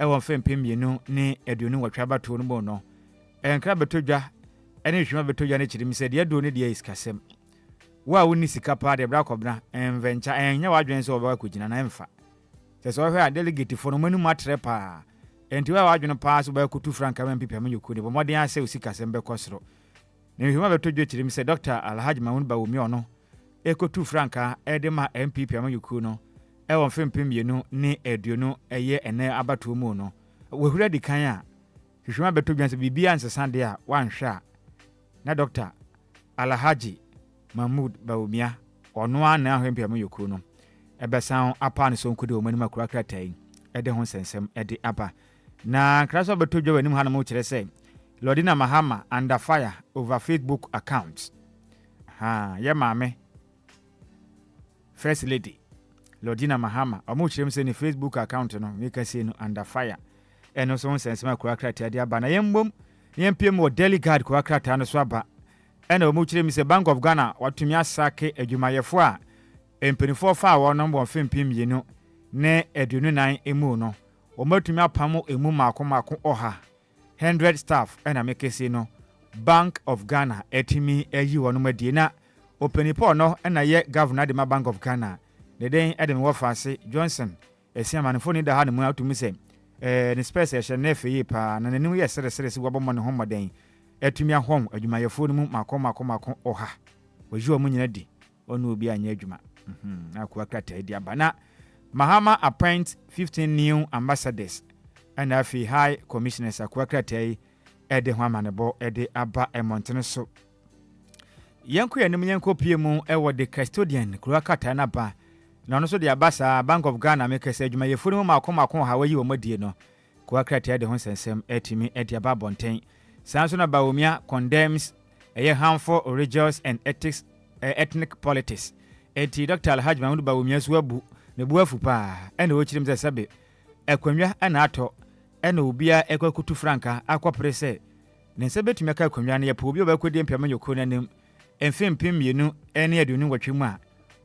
won fem pem yenu ne aduonu watwa bato no bo no enkra betodwa ene hwema betodwa ne chirim se de ado ne de iskasem wa woni sika pa de bra kobna envencha enya wadwen se oba kugina na emfa se so hwe a delegate for no manu matre pa enti wa wadwen pa so ba kutu franka ma mpipia manyoku ne bo modern ase usikasem be kosoro ne hwema betodwa chirim se Dr. Alhaji Mahmoud Bawumi ono ekotu franka edema MPP manyoku no won fem pem yenu ne aduonu eye ene abato mu no wehura di kan a hwehwema betodwa se bibia nsesande a wanhwa na Dr. Alhaji Mahmoud Bawumi ono ana ahwempia manyoku no ebesan apa ne sonkude o manima kurakra tai ede ho sensem ede apa na kraso betodwa wanim ha na mo kire se Lordina Mahama under fire over Facebook accounts ye mame First Lady Lordina Mahama omo chirem se ni Facebook account no make say no under fire eno so sense ma kurakra tai ade aba na yembom yempiem wo delegate kurakra tai no so aba ena omo chirem se Bank of Ghana watumi asake adwumayefo a empenifo fa wo no bo fempim yenu ne aduonu nan emu no omatumi apamo emu mako oha 100 staff ena make say no Bank of Ghana etimi ayi wono madie na openipo no ena ye governor de ma Bank of Ghana the den Adam Wafase Johnson esiamanfo ni da ha ne mu atumi se ne space ehye na feyi pa na nanim ye sere si wabɔ ne homoden atumi ahom adwumayefo no mu mako oha waji omu nyina di onu obi anya adwuma akwa krata di abana Mahama appoint 15 new ambassadors and afi high commissioners akwa krata ede ho amanebo ede aba emontene so yanko yanim yanko pie mu ewo de custodian kura kata na ba na no so de abasa Bank of Ghana make say adwumayefo no mako ha wayi wo madie no kwa krata ede ho sensem etimi ede aba bonten sanso na Bawumia condemns harmful religious and ethnic politics eti Dr. Alhaji Mahmoud Bawumia so abu ne buafu pa ene wo chirim sebe ekwanwa ana ato ene obia ekwakutu franka akopre se ne sebetumi aka ekwanwa na yepo obi obakodi mpiamanyoko nanem emfempem yenu ene aduonu watwemu a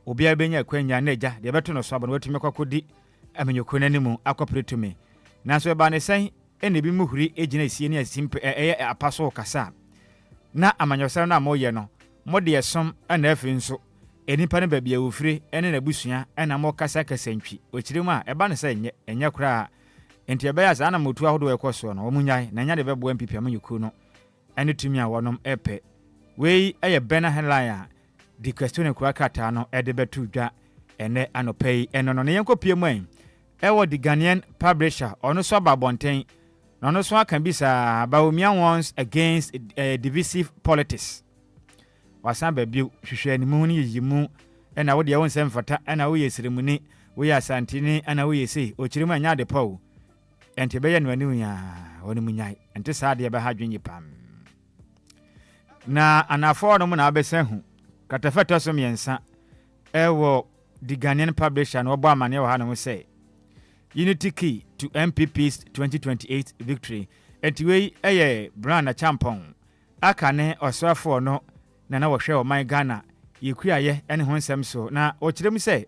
obia benya ekwanya na eja de beto no so abo watumi kwakodi amanyoko nanem akopre tumi nanso eba ne sen ene bi muhuri ejina esie ne asimpe apaso kasa na amanyosara na moye no mode yesom ana afi nso enipa ne babia ofire ene na busua ena mo kasa kasantwi okiremu a eba ne se enye kura enti ebe ya za na motu ahodo ekoso no omunyai na nya de bebo MPP amanyuku no ene tumi a wonom epe wei eye bena headline a di question kura kata no ede betu dwa ene anopei eno no ne yenkopie mu an ewo di Ghanaian publisher ono so babonten no no so aka bisa Bawumia wants against divisive politics wasan babio hwehwe animu ni yimu ena wo de won semfata ena wo yesiremuni wo ya santini ena wo yesi okiremu anya de pawo enti be ye no ani ya woni munyai enti saa de be ha dwenyi pam na anafo no mu na abesahu katafeto so miensa ewo the Ghanaian publisher no bo amane wo ha no say unity key to MPP's 2028 victory enti we eye brand champon akane osrafo no na wo hwe o man Ghana yekuaye ene ho nsem so na o kirem se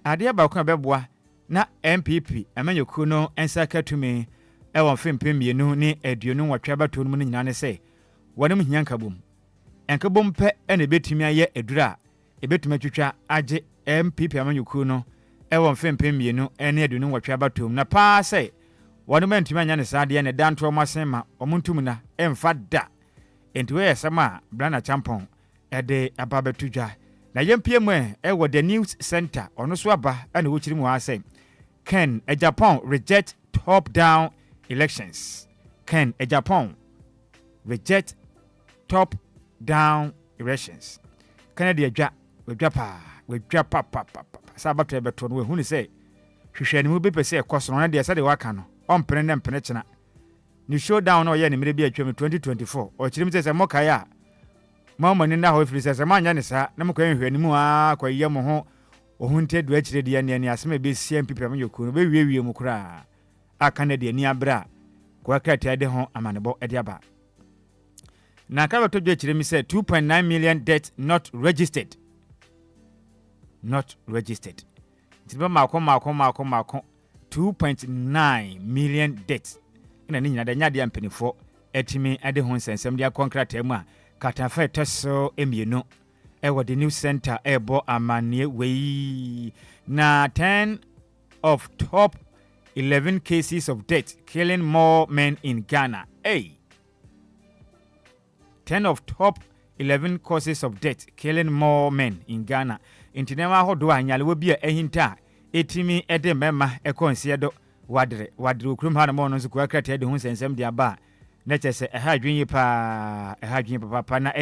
ade aba ko beboa na MPP amanyoku no ensa katumi ewon fempem yenu ni aduonu watwa bato no nyina ne se wonem hianka bom enkabom pe ene betumi aye edura ebetumi twetwa age MPP amanyoku no ewon fempem yenu ene aduonu watwa bato na pa se wonem antumi anya ne saade ne danto masema omuntum na emfa da enti we yesama brana champon ede ababetudwa na yempie mu ewo the news center ono so aba ana wo kirimu ha say can a Japan reject top down elections can a Japan reject top down elections Canada adwa wedwa pa sabato ebeto no we hunu say hwehwani mu bepese ekoso no na de sade waka no ompene ne mpene kyena ni showdown no ye ne mere bi atwam 2024 o kirim se mokaya mama ni na ho firi se manya ne sa na mkwa hwani mu kwa ye mo ho ohunte du akire de ne asema be CMP amanyoko no be wiewie mu kura aka na de ni abra kwa krata de ho amanebo ede aba na ka beto dwe kirim se 2.9 million debt not registered tiba mako 2 2.9 million debt ina ni nyina da nya de mpanifo etimi ade ho nsensem dia contract mu a katafa teso emienu ewo the new center ebo amane wei na 10 of top 11 cases of death killing more men in Ghana. 10 of top 11 causes of death killing more men in Ghana. Intinema hodo anyale wo bia ehinta etimi ede mema ekonsiedo wadre okrum ha na mo no so kwa krata de hu sensem de aba na chese eha dwenye pa na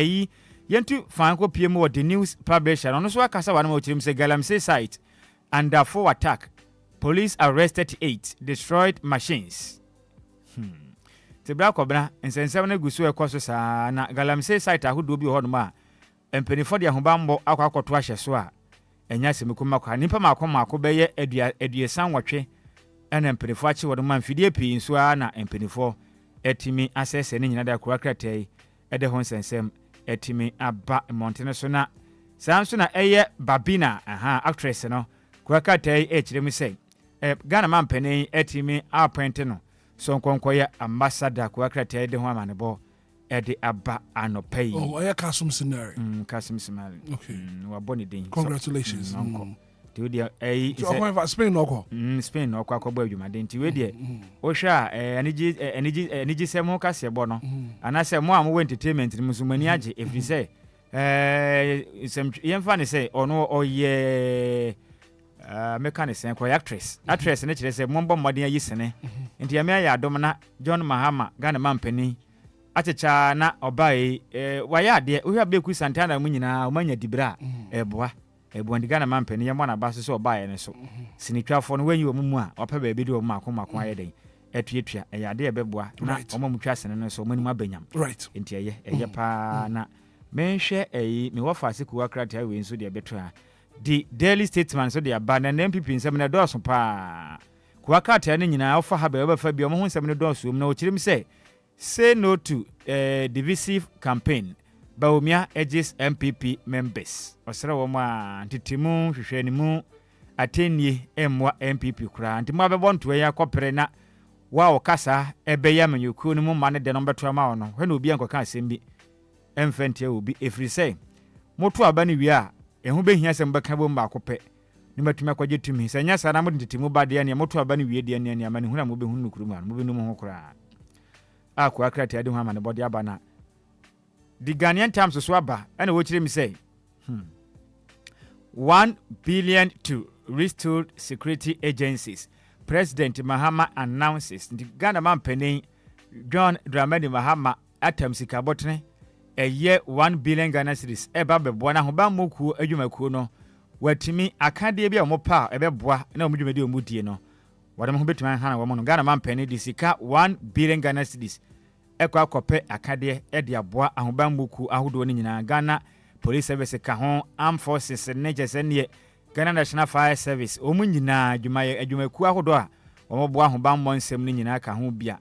yentu fan ko piem wo the news publisher no so akasa wa na mo chirim se Galamsey site under 4 attack. Police arrested 8, destroyed machines. Tebra kobra nsensem na gusu ekoso sa na Galamsey site ahodo bi ho no ma empenifo de ahobambo akwakoto ahyeso a enya semekuma kwa nipa mako beye aduesan wotwe ena empenifo achi wo no ma mfidie pii nso a na empenifo etimi asese ne nyina da kurakratai ede ho nsensem etimi aba montene so na sanso na eye Babina actress no kurakratai echirem sei Ghana man pene etimi appoint no so nkonkoye ambassador kurakratai de ho amanebo ede aba anopai. Oh, I Kasum scenario. Kasum scenario. Okay. Wa boni den. Congratulations. Ti we dey so ko Spain no ko. Spain no ko akọbọ adwuma den ti we dey. O hwa eniji se mo kase bo no. Anase mo am entertainment ni musumani age if you say sem yemfa ne say ono oye mechanic ko actress ne kire say mo mbọ modern ayi sene. Nti ya me ya adom na John Mahama Ghana man pani achecha na obai waya de ohia beku Santana mu nyina omanya dibra eboa ndi Ghana man pani yemo na baso so obai ne so sinitwafo no wanyi omumu a opa ba bi de omu akoma ayeden etuetua eyade ebeboa na omamutwa sene no so omani abanyam right nti eye pa na menhwe me wafase kuwa krata we nso de beto a the daily statement so de aba na MPP nsem na doso pa kuwa krata ne nyina ofa ha ba fa bi omo nsem ne doso na ochirim say no to divisive campaign. Baumia edges MPP members. Osra woma ntitimu hwehwanimu atenie emwa MPP kura. Ntimu abebonto ya kopere na wa okasa ebeya manyuku no mu mane de no beto ama ono. Hwe na obi ankoka asembi. Emfentia obi efri say. Moto aba ni wi a ehu behia sem beka bom ba kope. Ni matumi akwaje tumi. Sanya sana mo ntitimu ba de ne moto aba ni wi de ne amane hu na mo behu nukuru ma. Mo benu mo ho kura. Akwa krata ade ho amane body abana the Ghanaian Times so aba and wo kire mi say 1 billion to restored security agencies. President Mahama announces the Ghana man penny John Dramani Mahama atam sika botne a year 1 billion Ghana cedis eba beboa na ho ba moku adwumakuo no watimi akade bia mo pa ebeboa na mo dwumadi omudie no wadam ho betuma hana wo mo no Ghana man penny di sika 1 billion Ghana cedis ekwa akope akade ede aboa ahobambuku ahodo ni nyina Ghana Police Service ka ho Armed Forces ne jesene Ghana National Fire Service omu nyina adwumaku ahodo a omoboa ahobammo nsem ni nyina ka ho bia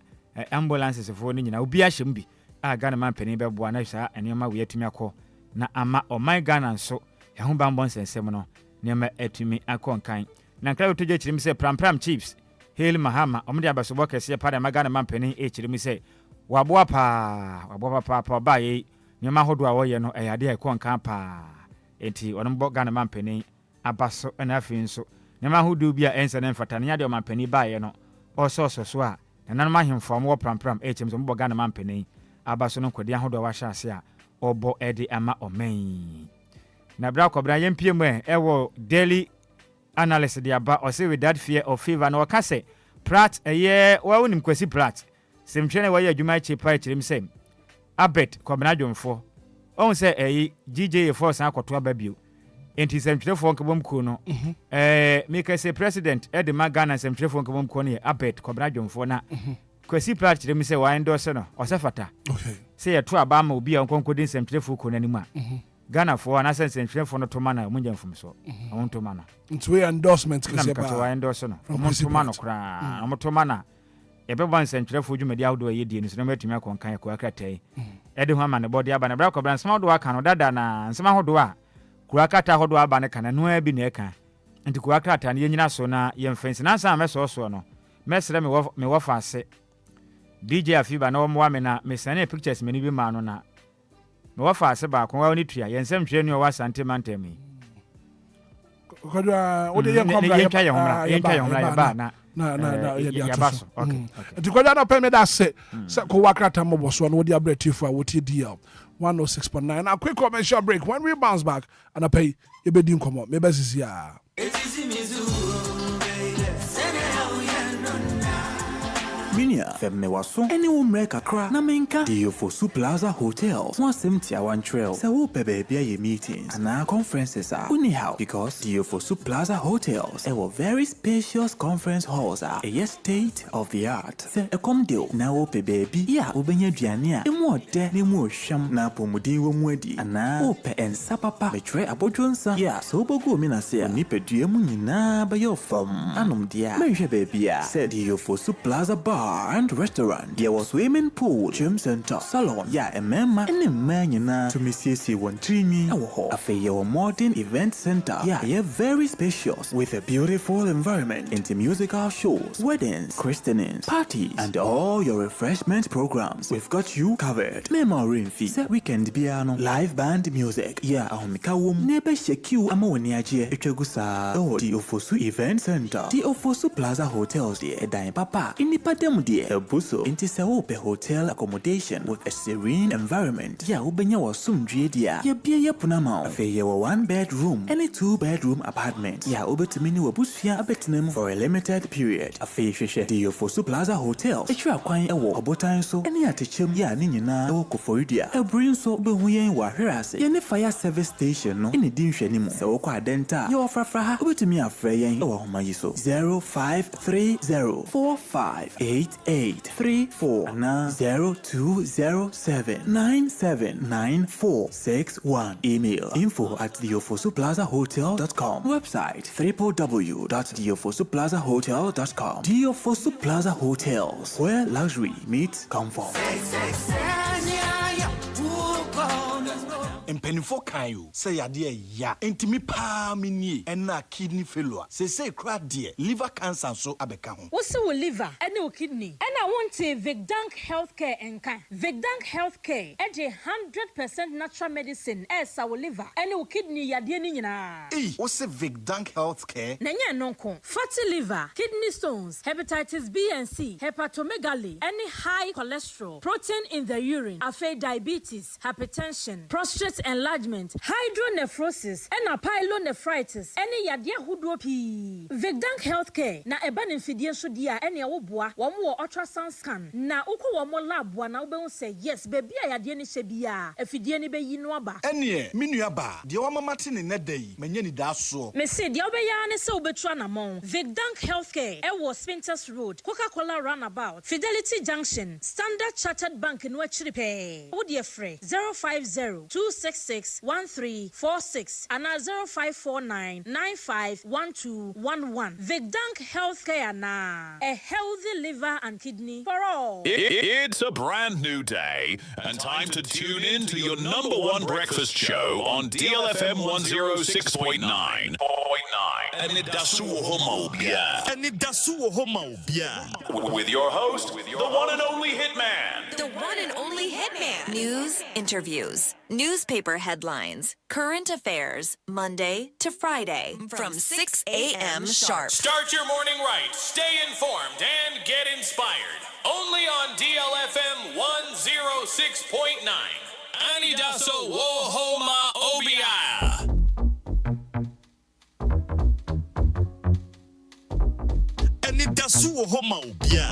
ambulances fo ni nyina obi ahyem bi a Ghana man pani beboa na hwa enema we atumi akọ na ama oman Ghana nso ahobammo nsem no nema atumi akonkan na nkra to gye se Pram Chiefs Hail Mahama omde abasobo kese pa da Ghana man pani chirim se waboa pa ba ye nyama hodo a woye no eyade e konkan pa enti onombo Ghana man pani abaso na afi nso nyama hodo bia ense na mfata nya de man pani ba ye no oso so a nanam ahemfo mo pram echem so mbo Ghana man pani abaso no kodi ahodo wa hyase a obo ede ama omen na bra kobra yempie mu ewo daily analysis de aba o say with that fear of fever no ka say Pratt eye wa wonim kwasi Pratt semtwene wa ye adwuma chepa chirim sem abet kwabena dwomfo on say GJ force akoto ababio enti semtwefo nkebom ku no make say president Edema Ghana semtwefo nkebom ku no abet kwabena dwomfo na kwasi Pratt chirim say wa endorse no osefata okay say to aba ma obi a nkonkodin semtwefo ku nanim a Ghana for an semtwefo no to mana munja mfumso awon to mana nti endorsement kase ba wa endorse no to mana kra to mana ebeba nsentwerefo dwumadi ahodo ayedie ni so na matumi akonkan akwa kratai ede ho amane body aba na bra kobra nsema hodo aka no dada na nsema hodo a kura kata hodo aba ne kana no abi na eka nti kwa krata ne nyina so na yemfensi na san meso no mesre me wo faase DJ Afiba na wo mo ame na me sane pictures me ni bi ma no na me wo faase ba ko wa ni tua yensem hwe ne wo asante mantami kodwa o de ye komra ye ba na ya baso okay nti kodwa na peme da se ko wakrata mo boso no di abretifu a woti DL 106.9. A quick commercial break. When we bounce back and I pay you be din come on maybe this ya Minia femme waso ene wo mre kakra na menka DLFM Plaza Hotels wasem tia one trail se wo pe baby ye meetings and conferences are anyhow because DLFM Plaza Hotels a very spacious conference halls are a state of the art se e come deal na wo pe baby ya obenya duane a emu ode na emu ohwam na pomudi wo mu adi ana wo pe ensa papa betre abodwonsa ya so bogo mi na se ni pedua mu nyina ba yo fam anom dia menhwe baby a se DLFM Plaza Bar and restaurant. There was swimming pool, gym center, salon. Yeah, a memma and a man to Mrs. One Trini. A fair modern event center. Yeah, very spacious with a beautiful environment into musical shows, weddings, christenings, parties, and all your refreshment programs. We've got you covered. Memory fee, weekend piano, live band music. Yeah, Mikawum, nebe sheku amoniaje, Echegusa. Oh, the Ofosu Event Center. The Ofosu Plaza Hotels, the Dine Papa. In the Padem, dear, Buso, into Saope Hotel accommodation with a serene environment. Ya, Ubenya was soon dia. Ya, Bia Punama. A 1 bedroom, any 2 bedroom apartment. Ya, Ubetumini Wabusia Abetnum for a limited period. A Fisher, the Ofosu Plaza Hotel. A trap quine a walk, Botan so, any attichum, ya, Nina, Oko for Idia. A brin so, Buhuyan Waherase. Any fire service station, no, any dish anymore. So, Denta, your Fraha, Ubetumi a Freyan, or Mayiso 0530458834 na 0207979461. Email info@diofosuplazahotel.com. Website www.diofosuplazahotel.com. Diofosu Plaza Hotels, where luxury meets comfort. Empenifo kayo say yade ya entimi pa mini ena kidney failure say kra de liver cancer so abeka ho wo se wo liver ene wo kidney ena wonte Vigdank Healthcare enka Vigdank Healthcare e de 100% natural medicine esa wo liver ene wo kidney yade ni nyina wo se Vigdank Healthcare na nya nonko fatty liver, kidney stones, hepatitis B and C, hepatomegaly, any high cholesterol, protein in the urine, afa diabetes, hypertension, prostate enlargement, hydronephrosis, and pyelonephritis, any yadia hudo pi. Vigdank Healthcare, na eba nimfidie so dia, any awobua, wamu ultrasound scan, na uko wamo lab wana ube say yes, baby yadia ni shebia, efidie ni be yinwaba. Enye, minuaba, dia wama matini nedei, menye ni daso. Mesi, dia ube ya ne se ubetua na mon. Vigdank Healthcare, ewo Spinters Road, Coca-Cola Runabout, Fidelity Junction, Standard Chartered Bank in Wachiripe. Odie free 050-266-1346 and 0549-951211. Vigdank Healthcare na a healthy liver and kidney for all. It's a brand new day and time to tune in to your number one breakfast show on DLFM 106.9. Anidaso Wɔhɔ with your host, the one and only Hitman. The one and only Hitman. News, interviews, newspaper headlines, current affairs, Monday to Friday from 6 a.m. sharp. Start your morning right, stay informed, and get inspired. Only on DLFM 106.9. Anidaso Wɔhɔ Obia. Anidaso Wɔhɔ Obia.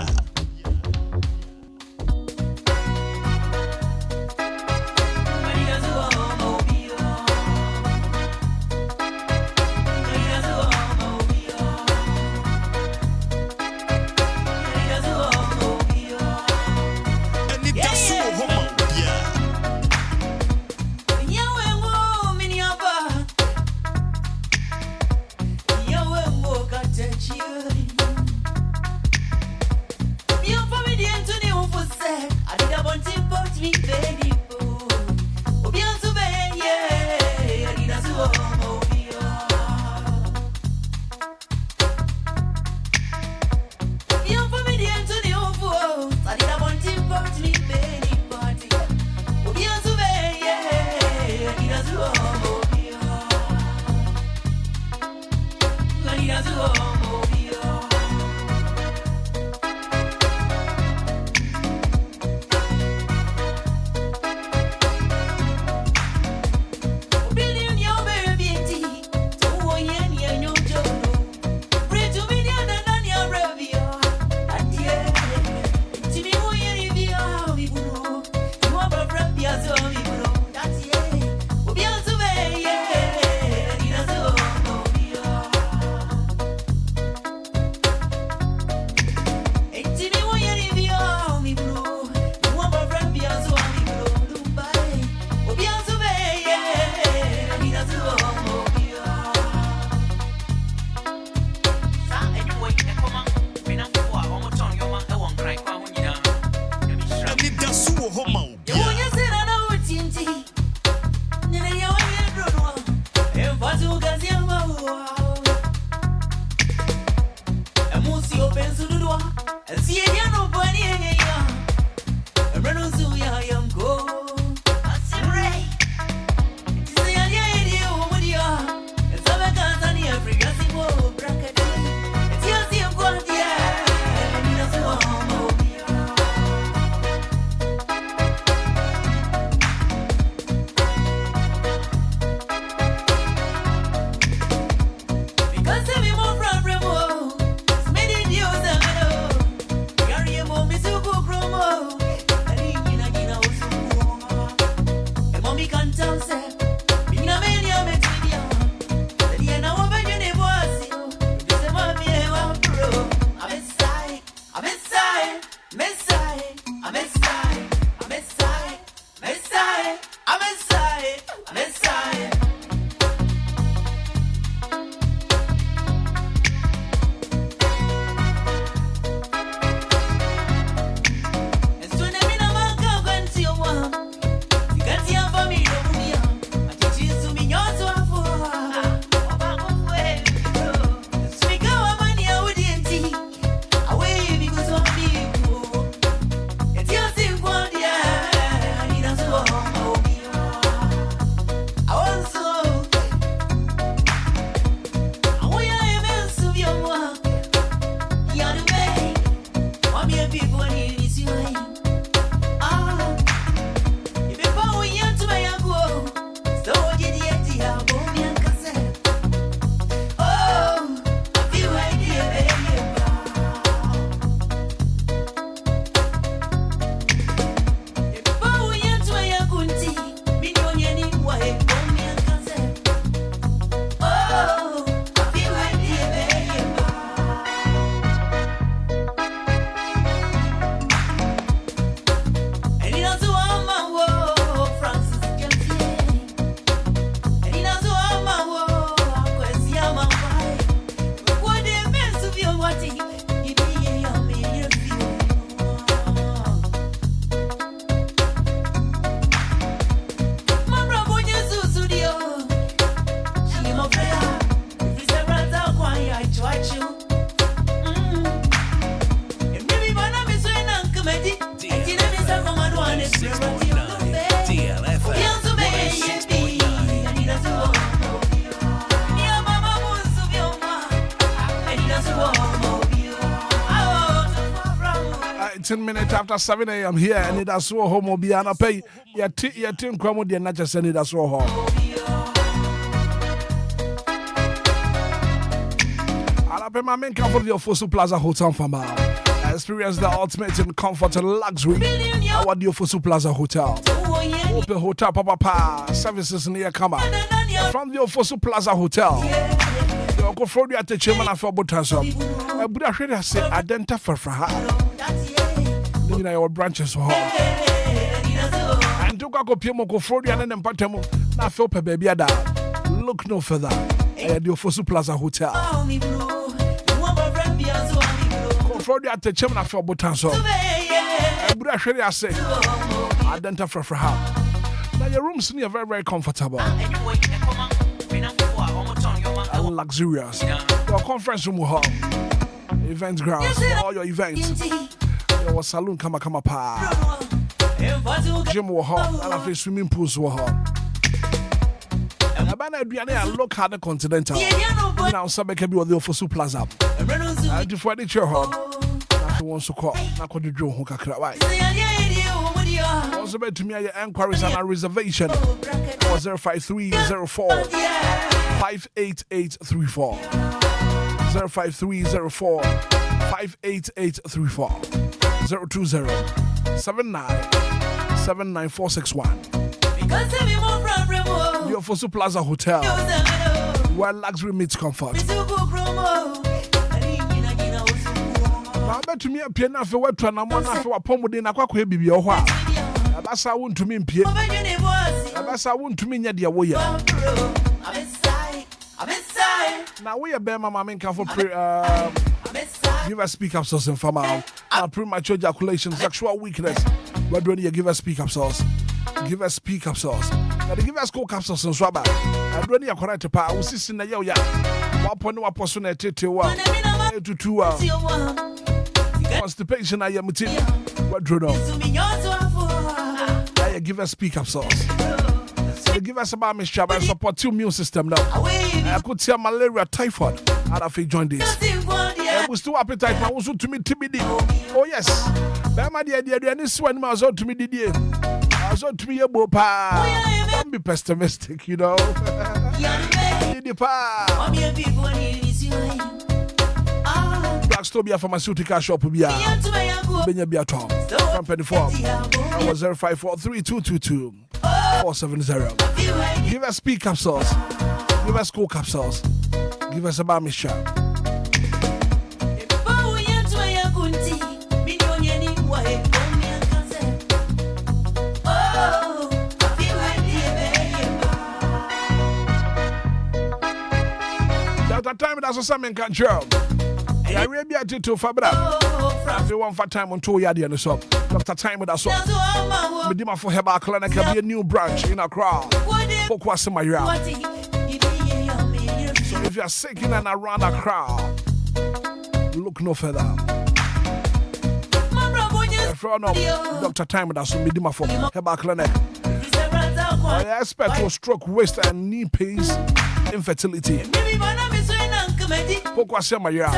Anidaso Wɔhɔ ma Obia. Minutes after 7 a.m. here, Anidaso Wɔhɔ ma Obia na pay yɛte nkwamo deɛ na kyɛ sɛ Anidaso Wɔhɔ. Anapɛ ma menka for the Ofosu Plaza Hotel Fama. Experience the ultimate in comfort and luxury. Our the Ofosu Plaza Hotel. Open hotel papa services near Kama. From the Ofosu Plaza Hotel. You go for the chairman of Botanso. I would have said identify for her. In our branches for her. And took a Piemo go for the and Patemo. Now feel baby ada. Look no further. At the Ofosu Plaza Hotel. For the chairman of Botanso. I would have said identify for her. Now your rooms near very comfortable. And luxurious. Your conference room hall. Event grounds for all your events. Your saloon kama pa. Gym Wɔhɔ and a swimming pools Wɔhɔ. And Abana Adriana look at the Continental. Now Sabeka be the Ofosu Plaza. And to furniture hall. After one so called Nakodi Joe Hokakra. Also bet to me your Enquiries and a reservation. 05304 58834 05304 58834 020 79 The Ofosu Plaza Hotel, where luxury meets comfort. I bet to me a piano for what to Namona for a pomodin a quack baby or what. Abasa won't to mean Pierre. Abasa won't to mean Yadia Woya. Now we are Bema Maminka for Give us speak up sauce and farmer. Premature ejaculation, sexual weakness. What do you give us speak up sauce? Give us speak up sauce. Now give us cold capsules and swabber. I don't need a correct power. We see in the yo ya. 1.1 person at 1 to 2 hours. Constipation, I am a tip. What do you know? Give us speak up sauce. Give us about Miss Chaba and support 2 immune system now. I could tell malaria, typhoid. I'd have to join this. We still appetite, but also to me TBD. Oh, yes. Bama dear, and this one was out to me, dear. I was out to me a bopa. Don't be pessimistic, you know. Blackstobia pharmaceutical shop will be out. Benya Tom from 24. I was 054322 470. Give us speak capsules. Give us cool capsules. Give us a bar mission. Dr. Time that's a salmon control. I really be at it to Fabra. If you want for time on 2 yards and so. Dr. Time with us. Medima for Heba Clinic can be a new branch in Accra. Focus in my yard. So if you are sick in and around Accra, look no further. Dr. Time with us. Medima for Heba Clinic. I expect to stroke, waist, and knee pains, infertility. Focus on my yard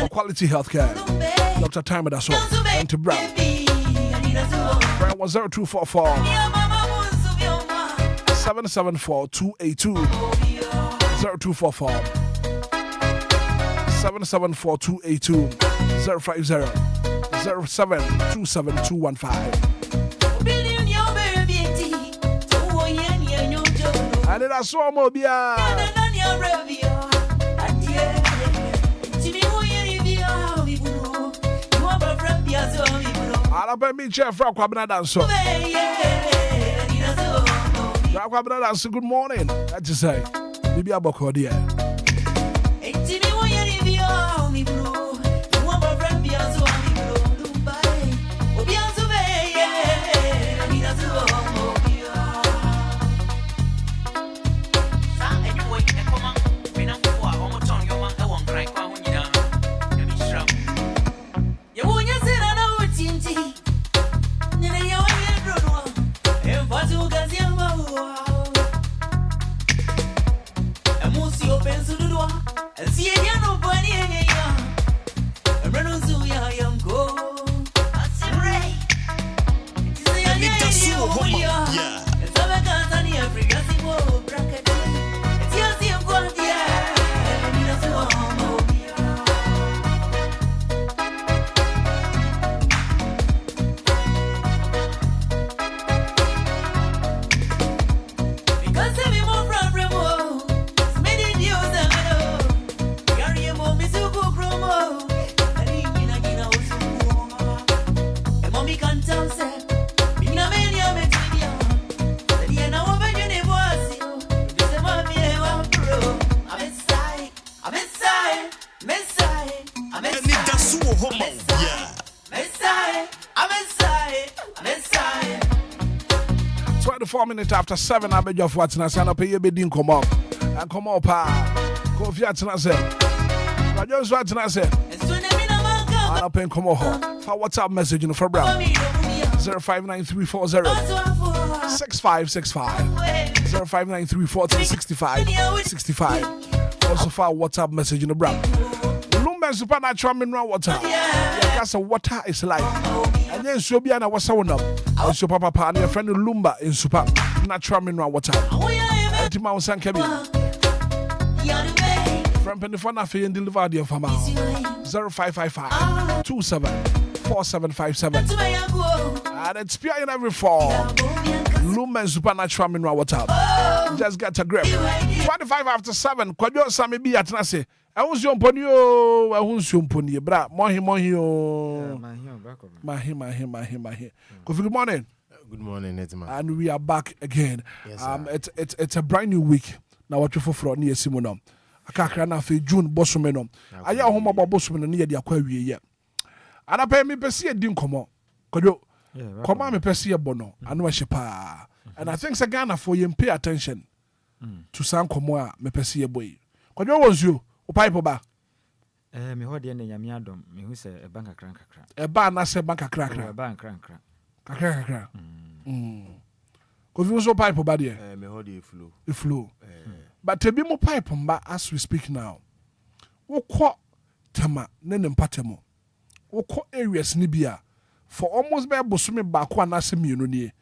for quality healthcare. Dr. Time with us. And to Brown. Brown was 0244 774 282 0244 774 282 050 0727 215. Anidaso Obia. I'll be me chef from Anidaso. Anidaso, good morning. That's to say, Bibi Aboko dear. After 7, I beg you for what's not up here, bidding come up and come up. Coffee at Nasa. I just want to say, I'll pay come up for WhatsApp message in the Brown 059340 6565 059340 6565. Also for WhatsApp message in the Brown. Lumba supernatural mineral water. That's a water is life. And then Sobiana was sound up. Also, Papa and your friend Lumba in super natural mineral water. Timao San Kevin. From Penifana Fee and deliver the farmer 0555 274757. And it's pure in every form. Lumba and supernatural mineral water. Just get a grip. 25 after 7. Kwadio Sami be at Nasi. I was your ponyo, I was your pony, bra, Mohi. Good morning. Good morning, Hitman. And we are back again. Yes, it's a brand new week. Now what you for near Simono. akakra na fe June bosome no aya ho mabɔ bosome no ne ye de akwa wie ye ana pɛ me pɛsi edi nkomo kodo koma me pɛsi ye bɔ no ano hye pa and I think Ghana for you pay attention to san komo a me pɛsi ye boy kodo wonsuo o pipe ba me ho de ne nyame adom me hu se e bank kakra e ba na se bank kakra e bank kakra kakra Kofi so pipe ba de me ho de flow but to be more pipe mba as we speak now wokɔ tema ne mpatemo wokɔ areas ni bia for almost be bosome ba ko anase mienu nie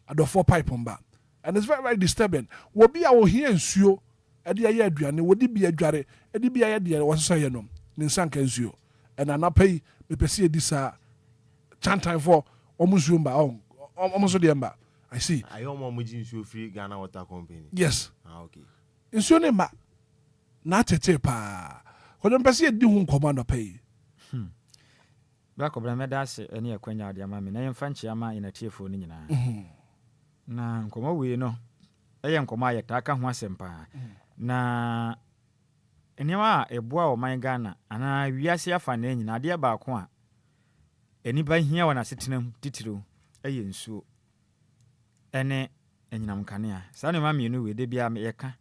adofo pipe mba and it's very, very disturbing wo bia wo hia nsuo e de aye aduane wo di bia adware e di bia ye de wo so ye no ne nsanka nsuo and anapai me pese edi sa chantan for omusuo mba omuso de mba I see I almost mujin nsuo free Ghana Water Company yes okay nsuo ne ma na tete pa ko dem pese edi hu nkoma no pay Black Obra medase ene akwanya de ama me na yemfa nche ama ina tiefo ni nyina na nkoma we no eye nkoma ayeta ka ho asempa na enema eboa o man Ghana ana wiase afa na nyina de ba ko a enipa hia wona setenam titiro eye nsuo ene enyinam kanea sa ne ma mienu we de bia me yeka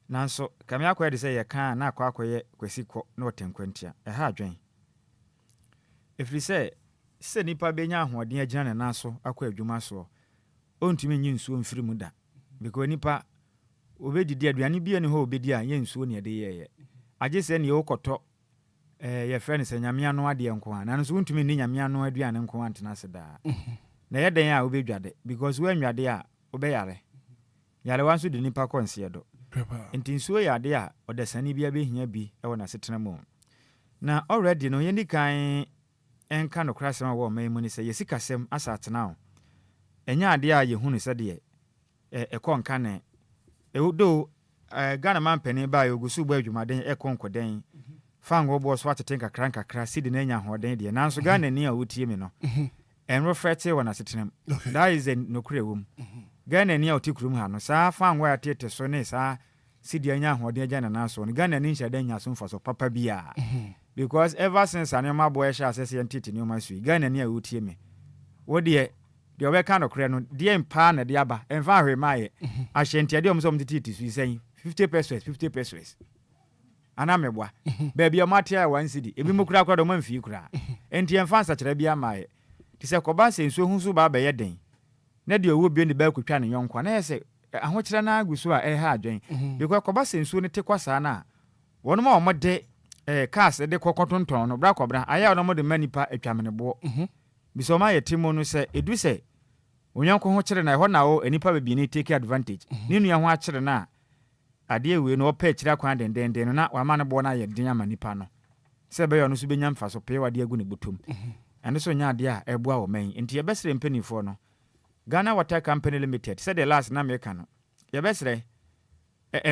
nanso kame akwa de se yeka na akwa akoye kwasiko na otenkwantia ha adwen efiri se nipa benya ahoɔden agina ne naso akɔ adwuma so ontumi nyi nsuo mfiri mu da because nipa obedidi aduane bia ne ho obedi a ye nsuo ne de yeye agye se ne yokɔtɔ ye frɛ ne se nyamea no ade nko a nanso ontumi ni nyamea no aduane nko antena se da na ye den a obedwade because we anwade a obeyare yare wanso de nipa kɔnse do enti nsuo ya ade a odasani bia behia bi ɛwɔ na setena mu na already no ye ni kan enka no krasem a wo man mu ni se yesikasem asatena o enya ade a yehunu se de ekonka ne do Ghana man pani ba yogusu bo adwumaden ekonkoden fango bo so ateten kakra sidi na nya hoden de nanso Ghana ni a wotie me no enro frete wona setenem that is no kurewum Ghana ni a otikurum ha no saa fango ya tete so ne saa sidi anya hoden agya na nanso no Ghana ni nhyɛ nya so mfa so papa bia because ever since anema boy sha asese entity ni o masui Ghana ni a wotie me wo de obeka no kure no de mpa na de aba emfa ahwe maye ahyente de omso mtiti sui sen 50 pesos ana mebwa baby o matia 1 cedi ebi mukura kwa do mamfi kura enti emfa nsakira bia maye ti se koba se nsuo hu so ba ba ye den na de owo bi ni ba kutwa ne yonkwa na yese ahokyera na aguso a ha adwen because koba se nsuo ne tekwa saa na wono ma omode cars de kokotonton no bra kobra aya no mode manipa atwamenebo biso ma yetimo no se edu se onyanko ho kyere na ho na wo enipa ba bi ni take advantage ni nua ho akyere na ade ewe no opa kyira kwan dendenden no na wa ma no bo na ye den ama nipa no se be yo no so benya mfa so pe wade agu ne botom ene so nya ade a eboa wo man enti ye besere mpanifo no Ghana Water Company Limited said the last na meka no ye besere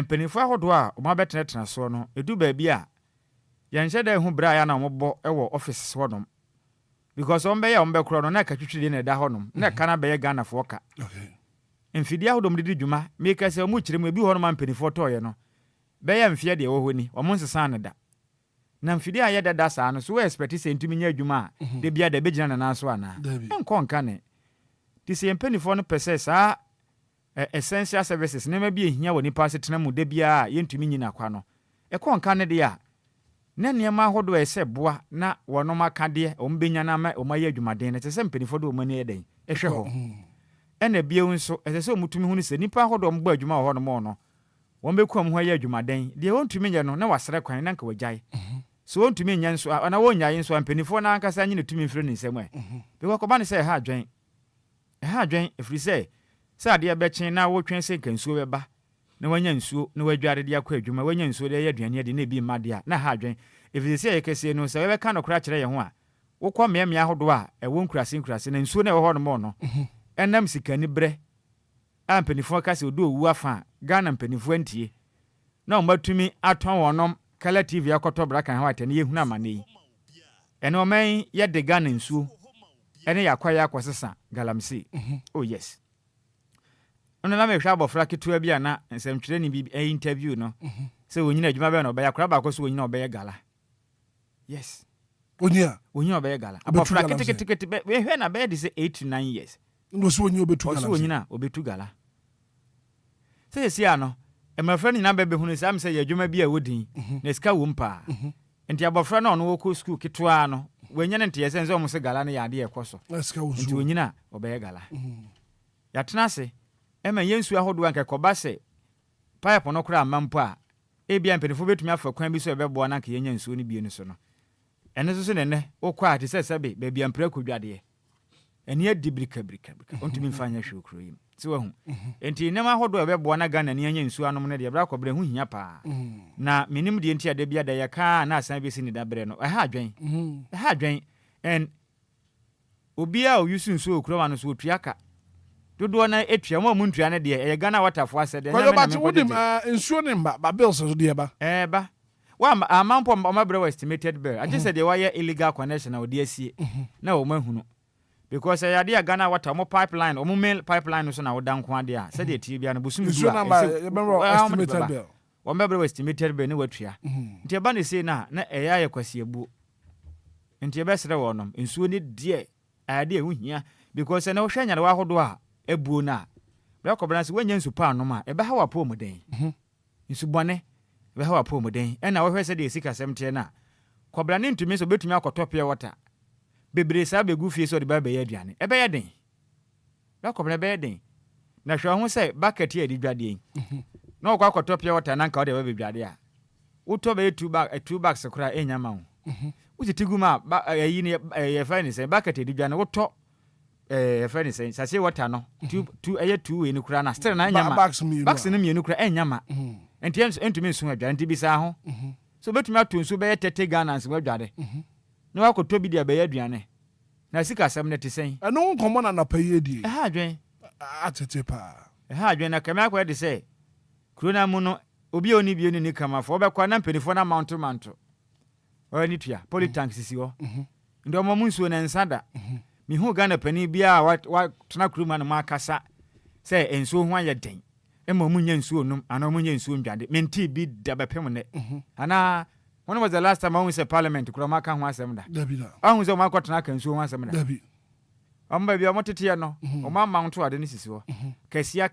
mpanifo ahodo a o ma betenetena so no edu ba bi a ye nhye da hu bra ya na ombo ewo office hodom because on be ya ombe kro no na ka twitwide na da honom na kana be ye Ghana fo ka okay mfidi ahodom didi dwuma meka se omu kyerem ebi honom ampanifo toye no be ya mfie de wo honi omo nsesa ne da na mfidi aye dada saa no so we expect se ntumi nya adwuma de bia da begina na naso ana enko nka ne ti se mpanifo no pese saa essential services ne ma bi ehia woni pa setena mu de bia ye ntumi nyina kwa no ekɔ nka ne de a na niema ahodo ese boa na wonom aka de ombenya na ma omaye adwumaden ne se mpanifo do omani eden ehwe ho ena biewu nso ese omutumi hu ne se nipa ahodo ombo adwuma ho no mo no wombekum ho aye adwumaden de wontumi nye no na wasere kwan na nka wagyae so wontumi nya nso na wonyae nso mpanifo na ankasa nye ne tumi mfiri ne nsem e because ko ba ne se ha adwen efiri se ade be kyen na wotwen se kansuo beba na wanya nsuo na wadware de akɔ adwuma wanya nsuo de aduane de na bi made a na ha adwen efiri se yekese no se we ka no kra kyerɛ ye ho a wokɔ mmea ahodo a ɛwɔ nkurase na nsuo na ɛwɔ hɔ no mo no enam sikani bre ampanifo ka se odo owu afa Ghana mpanifo antie na omatumi aton wonom kala TV akɔtɔ bra kan ha atene yehunu amane yi ene oman ye de Ghana nsuo ene yakwa yakosesa galamsey oh yes ono na mehwa abofra ketua bia na nsɛmtwere ni bi interview no Say when you adwuma be no be yakra ba ko so when you obey gala. Yes. When you obey gala. Abofra kete be we hwe na be dey say 8 to 9 years. No so when you obetu gala. So when you na obetu gala. Say see ano, e my friend na be hunu say am say adwuma bi a wodin na sika wo mpa. Enti abofra na ono wo ko school kitwa no, wenye ne nte sense o mo se gala na ya de ekoso. Enti onyina obey gala. Ya tena se e ma yensu ahodo anka koba se pipe no kura amampo a e bia mpedefo betumi afa kwan bi so ebebo na anka yenya nsuo ni bie no so no. Ene so ne okwa ate sebe ba bia mpra kodwade. Ene adibrika brika. Ontumi mfanya hwekro yim. Ti wa hu. Enti nema ahodo ebebo na Ghana ne yenya nsuo anom ne de bra kɔbre hu hia pa. Na minim de enti ade bia da yaka na asan bi si ni da bre no. Ɛha adwen. En Obia o yusu nsuo okura no so otuaka. Dodo na etua mo muntua ne de e Ghana waterfo asede na me ko de nsuo ne ba bills so de ba ba wa amampo omabere estimated bill I just said they were illegal connection na odi asie na o mahunu because ya de Ghana water mo pipeline o mo main pipeline so na wo dan ko ade a said the tibia no busum nsuo na ba estimated bill o mabere estimated bill ne watua nti ba ne sei na eya kwasi ebu nti be sere wonom nsuo ne de ade ehu hia because na wo hwa nya wa hodo a ebuo na bra ko branse wanya nsu pa anom a ebe ha wa po moden nsu bone ebe ha wa po moden e na wo hwese de sika semte na ko brane ntumi so betumi akotopie water bebre sa begu fie so de ba ya aduane ebe ye den bra ko brane be ye den na hwa ho se bucket ye di dwade na wo akotopie water na nka wo de ba bedwade a wo to be 2 bags kura enya ma wo wo titigu ma yi ne ye fa ni se bucket di dwane wo to friend say sase water no 2 we ni kura na still na nyama box ni mienu kura enyama enti entumi nso adwa enti bisa ho so betumi ato nso be 30 Ghana nso adwade na wakoto bi dia be aduane na sika asem ne tesen eno nkomo na napaye die ha adwen atete pa ha adwen na kama akwa de say corona mu no obi oni bi oni ni kama fo obekwa na mpenifo na mount o ni tua polytank sisi ho ndo mo mu nso na nsada mi hu Ghana pani bia wa tena kuruma no makasa se ensuo ho aye den ema mu nya nsuo num ana mu nya nsuo ndwade menti bi da bepem ne ana when was the last time I was in parliament kura maka ho asem da dabila ahun se maka tena kan nsuo ho asem da dabi amba bia motete no o ma mount ade ne sisi ho kesia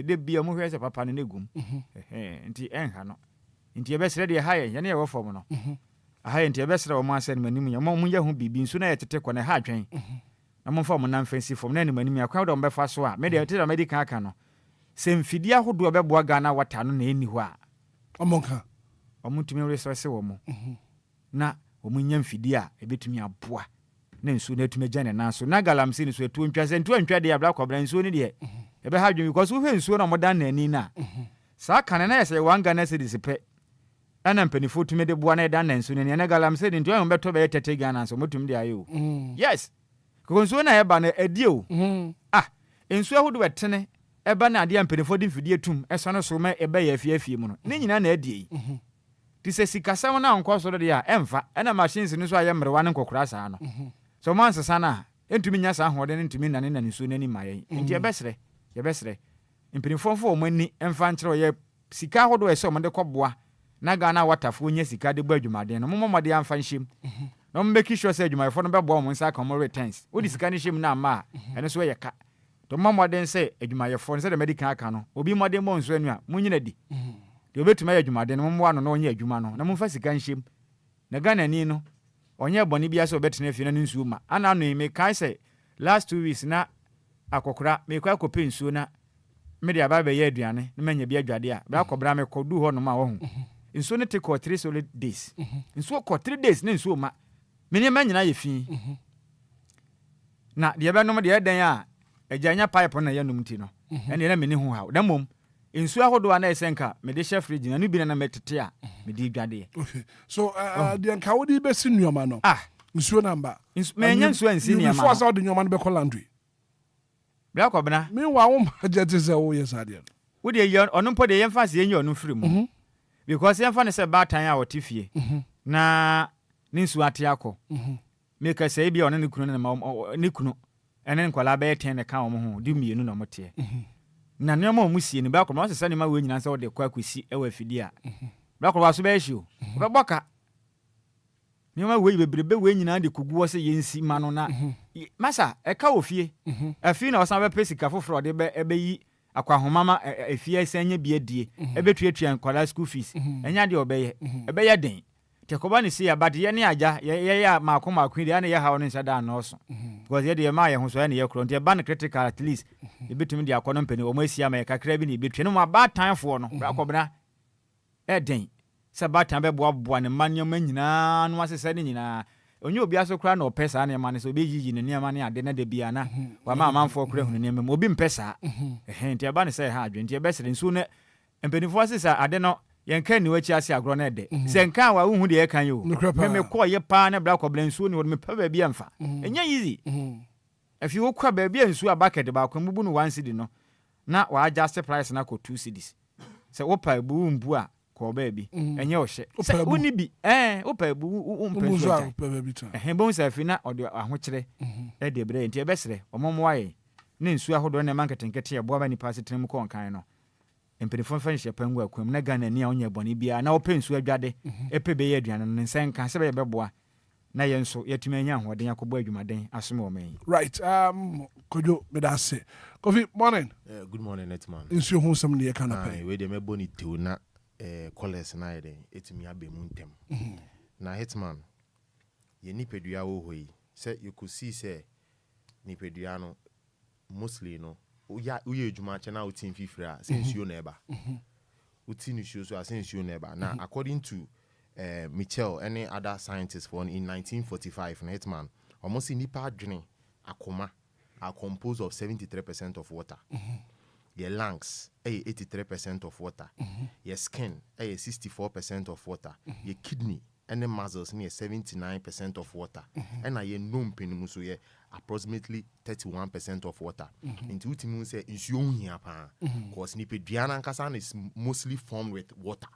de bia mu hwe se papa ne negum nti enha no nti e be sere de haye ye ne ye wo fom no ahaye nti e be sere o ma asem manim nya mo nya ho bibi nsu na ye tete ko ne ha adwen na mo fom na mfansi fom na ne manim akwa do mbefa so a me de tete medical aka no se mfidi ahodo beboa Ghana wata no na eni ho a omonka omutumi resource wo mo na omunya mfidi a ebetumi aboa na nsu na etumi gya ne nan so na galamsi ni so etu ntwa se ntu antwa de abla kobra nsu ni de ebe ha dwumi because wo hwe nsu na mo dan na ani na sa kan na yese wanga na se disipe ana mpanifo tumi de boa na dan na nsu ni na galamsi ni ntu an beto be tete Ghana so mutum de ayo yes ko nsu na eba na edio nsu ahodo wetene eba na ade mpanifo de mfidi etum eso no so ma eba ya afie mu no ne nyina na adie ti se sikasam na nkɔ so de a emfa na machines ni so aye mrewa ne nkokora saa no so man sesa na entumi nya saa hode ne entumi nane na nsu nani maye nti ye besre mpinifo omani emfa nkyere ye sika hodo eso mo de kɔboa na Ghana waterfo nya sika de bɔ adwumaden no mo de amfa nhyem no mo make sure say adwumayefo no bɛbɔ mo nsa kan mo returns wo di sika ne hyem na ma ene so ye ka to mo modern say adwumayefo no say the medical aka no obi modern mo nso anu a mo nyina di de obetuma ya adwumaden no mo wa no na onye adwuma no na mo fa sika nhyem na Ghana ni no onye bɔne bia so obetena fie na nsuo ma ana no me kai say last 2 weeks na akokora me kwa kope nsuo na me de aba be ye aduane na manya bia adwade a bra kɔbra me kɔdu ho no ma wo ho nsuo ne te kɔ 3 solid days nsuo kɔ 3 days na nsuo ma me ne manyina ye fi na de ebe no de eden a aganya pipe na ye num ti no ene na me ne ho ha da mom nsuo ahodo ana esenka me de chef fridge na no bi na metete a me de dwade okay so de nka wodi be si nuoma no nsuo namba me nya nsuo ansi niama before so de nuoma no be call laundry bra ko bena me wa wo budget se wo yes ade wo de ye ono mpo de ye mfa se ye nya ono firi mu because ye mfa ne se batan a wotifie na ne nsuo ate akọ me ka se bia ono ne kunu ne kunu ene nkwala be 10 ne ka wo ho di mienu na mote na nneema o musie ni ba ko ma sesa ne ma we nyina se wo de kwa kwisi e wa fidi a Brako wa so be hye o. Be boka. Nyoma we bebrebe we nyina de kugu wo se yensi ma no na. Masa e ka ofie. Afie na osan be pesika foforo de be yi akwahoma ma afie sanye bia die. Ebetuatua nkwala school fees. Enya de obeye. Ebeye den. Tekoba ni see abade ye ne aja ye ya maako de na ye ha no nsada na oso. Because ye de ma ye ho so ye ne ye kro nte ban critical at least. Ebetumi de akono mpani o ma asia ma ye kakra bi ne betwe no ma ba time fo no. Brako bra. Den. Se batan be boa ne manyama nyina no asese ne nyina onye obi aso kra na opesa na ma ne so be yiyi ne niam ne ade na de bia na wa ma amanfo kra hunu niam mo obi mpesa nti aba ne se ha adwe nti e be sere nsu ne empanifo asesa ade no yen kan ni wachi ase agro na de se nkan wa hu de e kan yo me ko ye pa na bra ko bla nsu ne wo me pa ba bia mfa enya easy afi wo kwa ba bia nsu abakede ba kwa mubu no 1 cedi no na wa adjust price na ko 2 cedis se wo pa bu mbu a ko baby enye ohye uni bi opa bu umpenso bon sa fi na ode ahokere e de bre nti e besere omomwaye ne nsu ahodo na marketing kete ye boa ba ni pass trim ko nkan no empirifon fan hye pangu akwam na Ghana ni a onye boni bia na opa nsu adwade epe be ye aduane no nsen kan se be beboa na ye nso yetuma nya ahoden akobo adwumaden asom o man right kojo me da se Kofi morning good morning Hitman nsu hu sam ne ye kana pay we de me boni tew na college na yede etimi abemu ntem na Hitman ye nipedua wo hoyi se you could see say nipedua no mostly no uye adwuma che na utin fifira se nsuo na eba utin nsuo so ase nsuo na eba na according to Michel any other scientists for in 1945 na Hitman almost nipa adwene akoma are composed of 73% of water. Your lungs, 83% of water. Your skin, 64% of water. Your kidney and the muscles, 79% of water. And your numb pen, so approximately 31% of water. Into it means it's because Nipediana Kasan is mostly formed with water.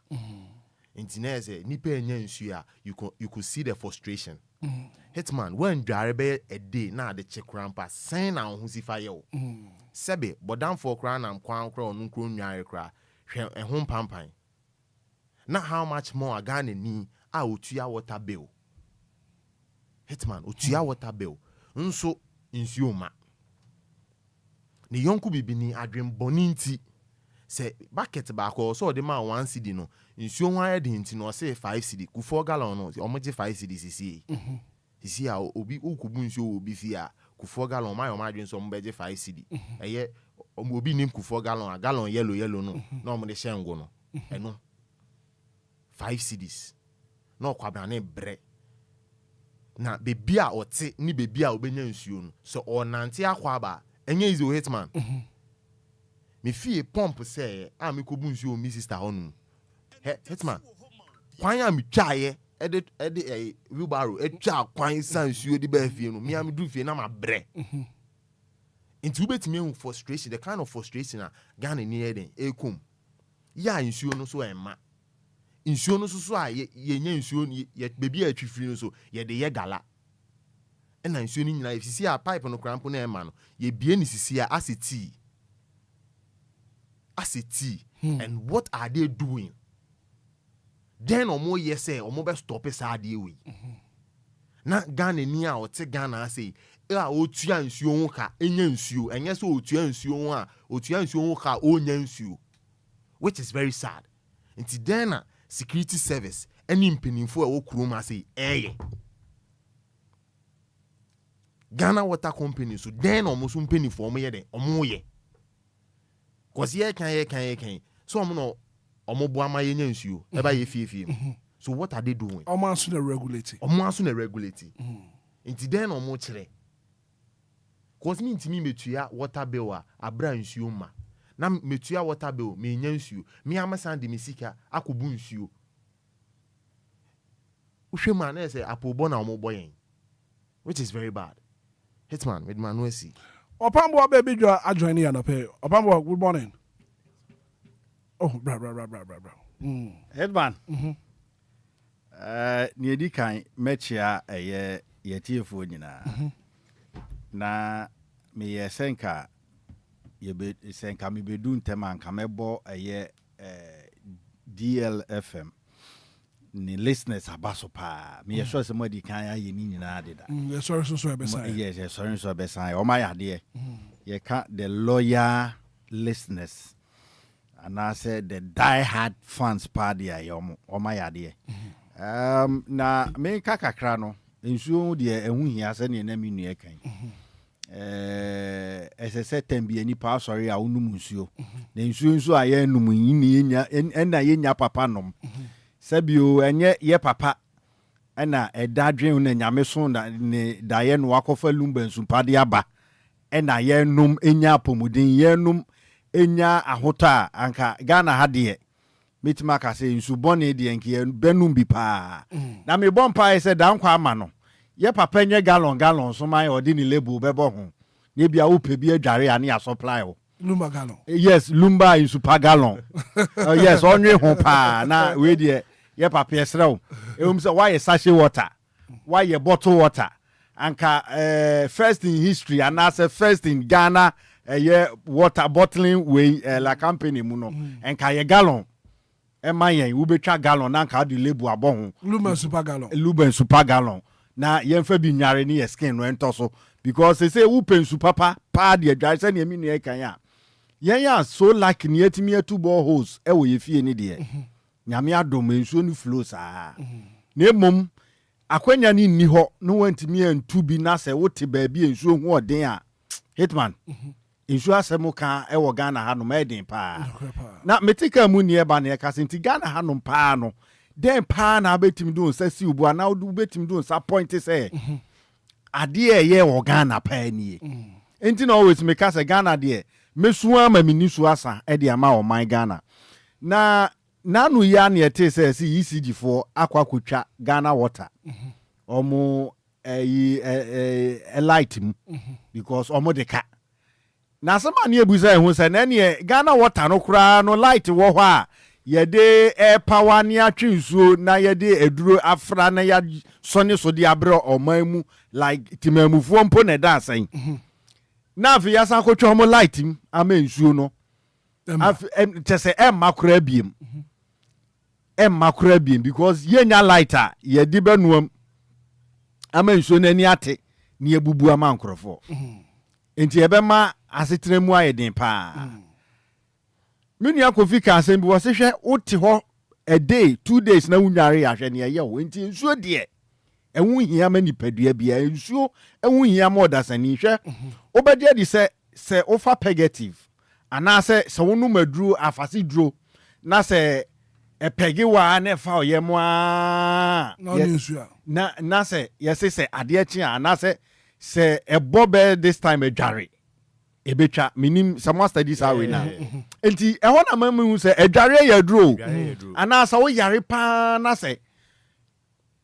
In Tinese, Nipe you could see the frustration. Hitman, when Jarebe a day now the check rampa, sign out who's if I Sebe, but down for crown and crown nyare cra, and home pampine. Not how much more a Ghana ni a utia water bill. Hitman, utia water bill. Unso insioma. Ni yonku bibini adrim boninti. Say bucket back or so the man 1 cedi no. Insuo wire the inti no say 5 cedi. Ku 4 gallon no. Omoje 5 cedi sisi. Sisi a obi ukubu nsuo obi fia. Ku 4 gallon my omadwen so mbeje 5 cedi. Eye obi nim ku 4 gallon a gallon yellow no. Na omde shengo no. Eno 5 cedis. No kwabra ne bre. Na bebi a ote ni bebi a obenya nsuo no. So onante akwa ba. Enye is o Hitman. Me fie pump say me ko bunsu o mi sister honu. Hitman. Kwan ya me twaye ede wheelbarrow twa kwan sansuo di ba fie no. Me am du fie na ma bre. Into betimi hu frustration, the kind of frustration Ghana ni eden ekom. Ya nsuo no so emma. Nsuo no so a ye nya nsuo ye bebi a twifiri no so ye de ye gala. Na nsuo ni nyina ifisi a pipe no krampo na emma no ye bie ni sisi a aseti. And what are they doing? Then omo yese omo be stop saade we. Na Ghana ni a ote Ghana say otua nsuo ho ka enya nsuo enye so otua nsuo ho a otua nsuo ho ka onya nsuo, which is very sad. Nti then na security service any mpenimfo a wokuroma say Ghana Water Company so then omo so mpenimfo omo ye de omo ye. Cause ye can so omo bo ama ye nsuo e ba ye fie. So what are they doing? Omo aso na regulate. Nti then omo kire. Cause me ntimi metua water bill a abra nsuo ma. Na metua water bill me nya nsuo. Me amasan de mesika akobu nsuo. Uhwema na say apobo na omo boyen. Which is very bad. Hitman with Manuesi. Opambo baby jo adjoin here no pay. Opambo good morning. Oh bra. Hitman. Ni edi kan mechia yetiefo nyina. Na me yesenka me bedu ntema nka mebo DLFM ne listeners abaso pa me sure se modi kan aye ni nyina de da sorry so besan yes sorry so besan o ma ya de ye ka the loyal listeners and I said the die hard fans party ayo o ma ya de na me ka kakra no nsuo de ehu hia se ne na me nua kan SSS tembi ni pa sorry a unum nsuo na nsuo aye num yin na yenya papa nom sabio enye ye papa ena edadwen na nyame so na ne daye no akofa Lumba nsupade aba ena ye num enya apomuden ye num enya ahota anka Ghana ha de metima ka se nsubone de enke benum bi pa na me bompa se dan kwa ama no ye papa nye gallon so man odi ni label bebo ho ne bia wo pe bi adware ane ya supply o Lumba gallon yes Lumba in super gallon yes onwe ho pa na we de ye papa yesrew say why sachet water why bottle water anka first in history and as first in Ghana water bottling way la company mu no enka ye gallon e man yen wo betwa gallon na anka de label abo ho Lumba super gallon na yemfa bi nyare ne skin no ento so because they say who pensu papa pa de adware say ne mi nu e kan ya yen so like ne atimi atu ball holes e wo ye fie ni de nyame adom ensuo no flow saa na mom akwanya ni nni ho no wantimi antu bi na se wote ba bi ensuo hu odin a Hitman ensuo asemo ka e wo Ghana ha no ma edin pa na metika mu ni e ba na e kasinti Ghana ha no pa no den pa na betim do nsa si ubu na wo betim do nsa point say ade ye wo Ghana pa ni enti na always me ka say Ghana de mesu ama minisu asa e de ama o man Ghana na nanu ya na ete say si ECG for akwakotwa Ghana water omo light because omo de ka na sama na ebuza ehun say na ne Ghana water no kura no light wo ho a yede power ni atwe nsuo na yede eduro afra na ya sone so de abre oman mu like timamufuo mpo na da asan na afi ya san kotwa omo light im ama nsuo no afi tese makura biem makura biem because yenya lighter yede benuam ama nsuo na ni ate ni ebubu ama nkrofo enti ebema asetremu ayeden pa Mini akofi ka asem bi wo se hwe wote ho a day 2 days na wunyare ahwe ne ye wo enti nsuo de enwu hia ma nipadua bia nsuo enwu hia ma odasani hwe obedi adi se ofa pegative ana se wonu maduru afase duro na se epege wa na fa oyemo a na se yesi se ade achi ana se ebobe this time adware ebetwa minim some studies are we now enti ehon na mamu se adware ya duro ana sa wo yare pa na se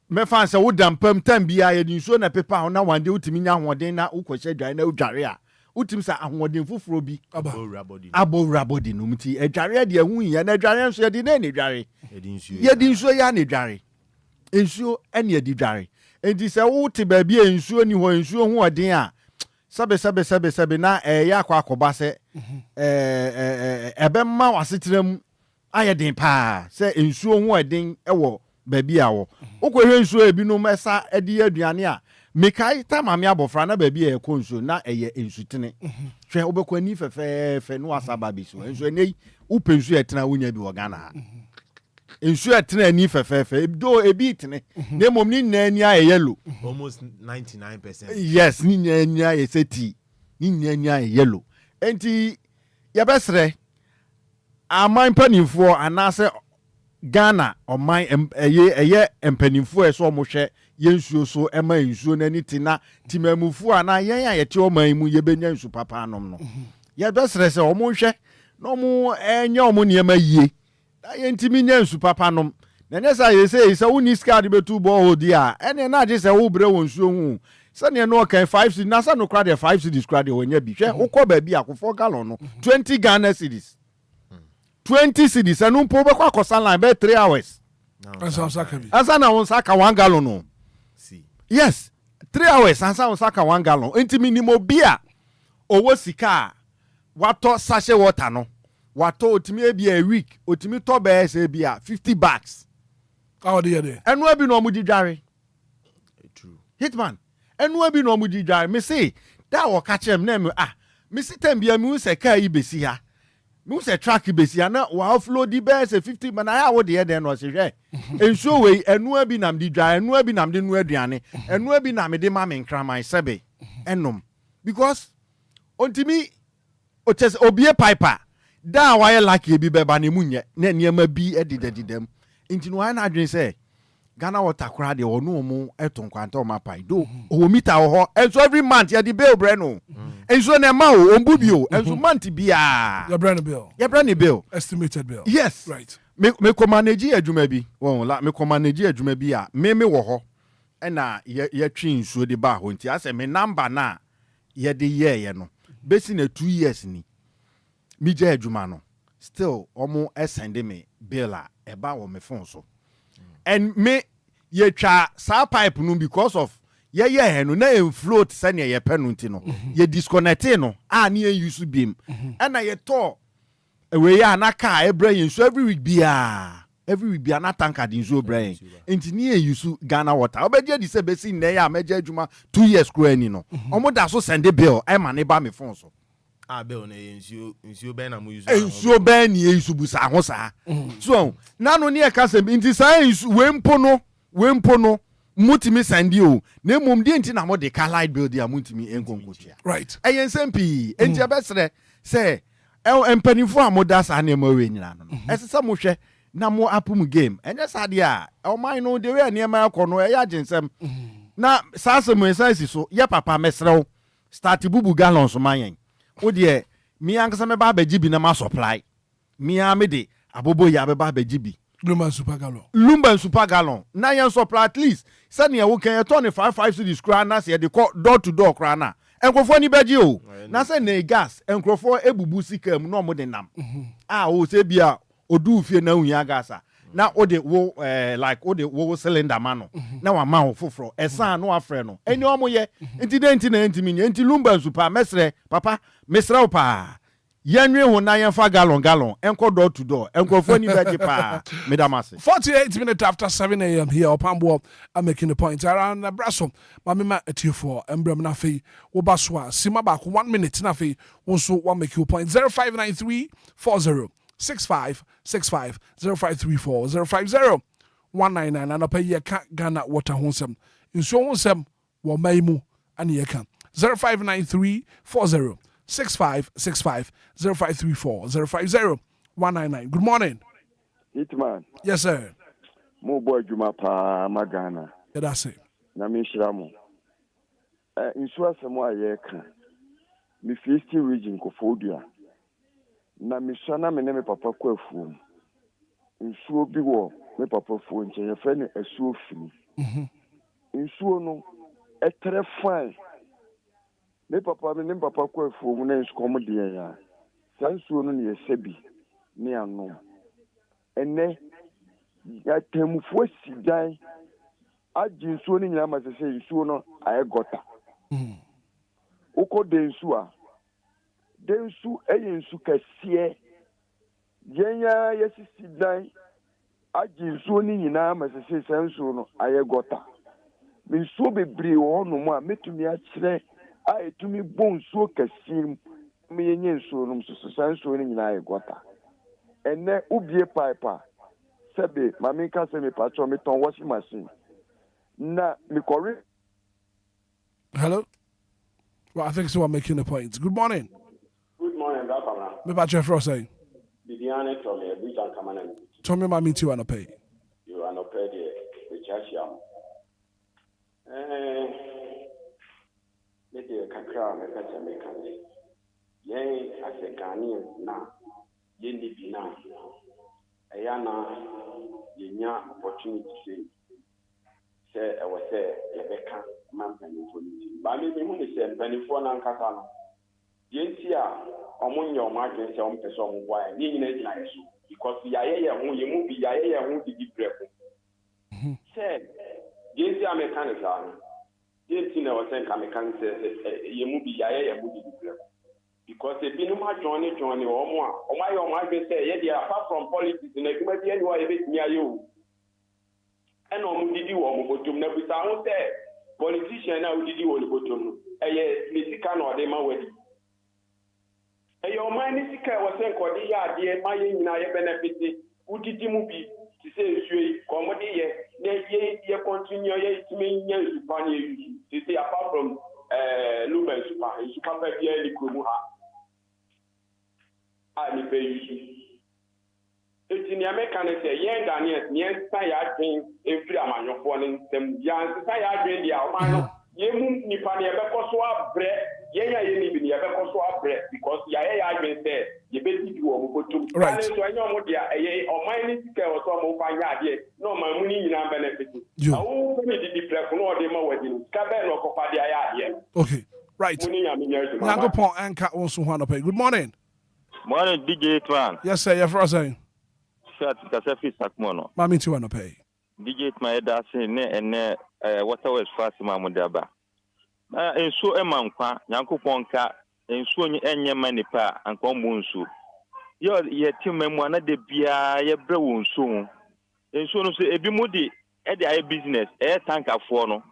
me fan se wo dampam tam bia ya dinsuo na pepa na wande utimi nya hoden na ukohye adware na udware a utim sa ahoden fufuro bi abowra body no mti adware de hu ya na adware nso ya de na dware ya dinsuo ya na dware ensuo ene ya di dware enti se wo te ba bia ensuo ni ho ensuo hu odin a sabe na ya akoba se ebemma wasetrem ayedin pa se ensuo hu odin ewo baby awo ukohwe nsuo ebinom esa edi aduane a mekai tamame abofra na baby e konsuo na eye ensutene hwe obekwani fefe no asaba bi so ensuo nei upensuo etena wonya bi wo Ghana ensuo etena ni fefe do ebi itene na mom ni nani a yellow almost 99%. Yes, ni nani a seti ni nani a yellow enti yabesre aman panimfo anase Ghana or my eye empanimfo eso mo hwe yensuo so ema nsuo nani tina timamufu ana yen ya yete o man mu yebenya nsu papa anom no ye besere se o mo hwe no mo enya o mo niema yie da yentimi nya nsu papa anom na nyesa ye se woni skad betu bo hodi a ene na age se wo bre wonsuo hu se ne no kan 5 cedis na sa no kra de 5 cedis kra de wonya bi hwe ukọ ba bi akofo gallon no 20 Ghana cedis 20 cedis anu mpo be kwa kosan line be 3 hours asa na won saka 1 gallon no see yes 3 hours asa won saka 1 gallon enti minimo bia owo sika wato sachet water no wato otimi e bia a week otimi to be se bia 50 bags Oh dear. Enu abi no mu di dware. True. Hitman. Enu abi no mu di dware. Me say that wo catch him na me me sit time bia me say car yi besi ha. Me say track besi ha na wa offload di be say 50 man I wo de den no say hwe. Enso we enu abi nam di dware, enu abi nam de nu aduane, enu abi na me de ma me nkraman sebe. Enom because ontimi o ches obie piper da why lucky bi beba ne munye na niema bi edidedidem nti no na adwen say Ghana water kra de ono mu eton kwanta o mapai do o meter ho enso every month ya di bill breno enso na ma o ombu bio enso month bia Your brand bill. ya brand bill Estimated bill. yes Right. me ko manage adwuma bi won la me ko manage adwuma bi a me wo ho na ye twi nsuo de ba ho nti ase me number na ye de ye no besi na 2 years ni mi je adwuma no still omo send me bill a eba wo me phone so and me ye twa sa pipe no because of ye no na float send ye pen nti no ye disconnect no a na ye use beam and na ye to we ya na car ebra yin so every week bia na tanker din so brain enti ni e use Ghana water obeje di se besi na ya meje adwuma 2 years kro ani no omo da so send bill e ma ne ba me phone so Bill na ensure ben na mu use. Ensure ben ni use busa ho sa so na no ne e ka se enti sa we mpo no mutimi sandi o na mum de enti na mo de car light bill dia mutimi enkonkotua Right. eyen sempi enti abesre se empanifo amoda sa na ma we nyina no esesa mo hwe na mo apum game enye sade a o man no de we na ma akọ no e ya ginsem na sa se mo esansi so ye papa mesrew start bubu gallons manyen wo de mi ankasa me ba baji bi na ma supply mi a me de abobo ya be ba baji bi Lumba super gallon na yen supply at least sani e wo kan turn 55 cedis kra na se de door to door kra na enkrofo ni baji o na se na gas enkrofo ebubu sika mu no mo de nam o se bia odu fie na huya gasa na o de wo like o de wo cylinder ma no na wa ma wo foforo esan no afre no eni o mo ye enti de enti na enti mi enti Lumba super mesre papa mesre o pa yanwe ho na yemfa gallon enko door to door enkrofo ni baji pa medamase 48 minutes after 7 a.m. here Opambo I'm making the point around Brasso mamema etufo embrem na fe wo baswa sima back 1 minute na fe wonso wa make you point 0593 40 6565 0534 050 199 and pay ye ka Ghana water honsem inso honsem wo maimu ani ye kan 0593 40 6565 0534 050 199. Good morning. Hitman. Yes, sir. Mo boy Juma pa Magana. Yeah, that's it. Na mi shiramu. Insuwa semo ayeka. Mi fiesti region ko Obia. Na mi shana me ne me papa kwa fu. Insuo bi wo me papa fu nche ye fe ne asuo fini. Insuo no etre fine. Me papa kwa fu mu na nsuko mu de ya. Sansuo no ne yesebi ne anu. Ene ya temufo sidan ajinsuo ni nyama se nsuo no ayegota uko densu a densu eyensu kase yenya yesisidan ajinsuo ni nyina ma se sansuo no ayegota nsuo bebre wo no mu a metumi a kire a etumi bonsuo kasim me yenye nsuo no so sansuo ni nyina ayegota ene ubie pipe sebe mami ka se me patro me ton washing machine na me correct. Hello. Well, I think so. I'm making a point. Good morning. Good morning, Papa. Me patro for say. Bibiane to me bi tan kamana. Tell me mami ti wana pay. You are not paid the chasham. Me de kakra me pesa me kan. Yen as a Ghanaian na yendi bina. Ayana yenya opportunity say I was say Rebecca man penifo ba me hu ni say penifo na nkata no yenti a omonye o ma dwen say o mpese o ngwa ni nyina gina yeso because yaye ho yemu bi yaye ho didi breko say yenti a mechanic an yenti na o say ka mechanic say yemu bi yaye ho didi breko because e binu ma join omo a omo ayo omo agbe say ye dey apart from politics na eduma bi anywhere e betimi ayo and on did you want to know with our politician now did you want to go to a Mexican or the Mawadi. A your mind is was saying, Cordia, dear, my benefit, who did you move to say, comedy, ye continue to mean yes, to say apart from Lumba, you can't be any Kumuha. I pay you. It's in the American, young Ghanaians, yes, I think every amount of one them young, I drink the Almano, Yemu Nipani, Abekoswa bread, Yaya Yeni, Abekoswa bread, because Yaya been there, you basically go to. Right. So I know what they are, or my care or some of my idea, no, my money in our benefit. You know, the platform or the Mawadi, Cabin or Copadia. Okay, right. Nagopon and Cat also want to pay. Good morning. Morning, DJ Hitman. Yes, sir, you're frozen. Kasafi Sakmono. Mami tu wanna pay. DJ my dancing ne water was fast mamudaba. En so emankwa Nyankopon en so enye manipa anko munsu. Yo ye timemu na de bia ye bre wonsu. En so no so ebi mudi e dey business tanker for no.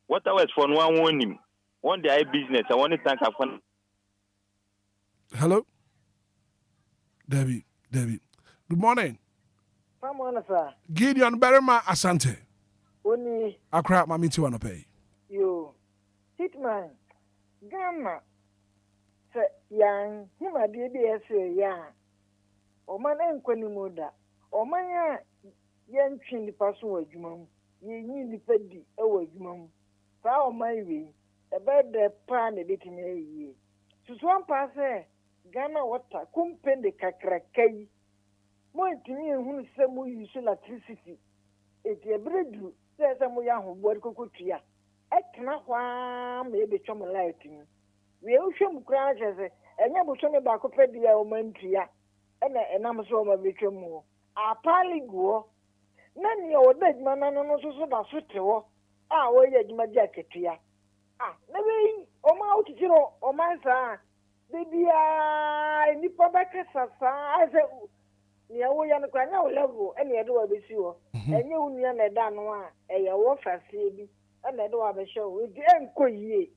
Water was for no one him. One day business I want tanker for. Hello. Debbie. Good morning. Come on, sir. Gideon Berima Asante. Oni. Accra, mami ti wanna pay. Yo. Hitman. Ghana. Se yang hima DDS ya. Oman enkwani moda. Oman ya yan twin paso adwuma mu. Ye nyi nipa di e wa adwuma mu. Sa oman wi. Ebe de pa na betimi ayi. Susuan pa se Ghana water kumpende kakrakai. Mo ntimi ehunu se mo use electricity. Eti ebredu se mo ya ho bori kokotua. Etna hwa me be twom light ni. We ohwem kura jese enya bo twom ba ko pedi ya o mantua. Ena enam so o ma be twom mo. Apali go. Na ni o da djuma na no so da so tewo. Ah wo ye djuma dia ketua. Ah na we o ma otitiro o ma sa Bibia ni pabaka sasa ase ni awo ya no kwanya o level ene ye do wa besi wo enye unia na da no a eye wo fase bi ene do wa be show e di enkoyie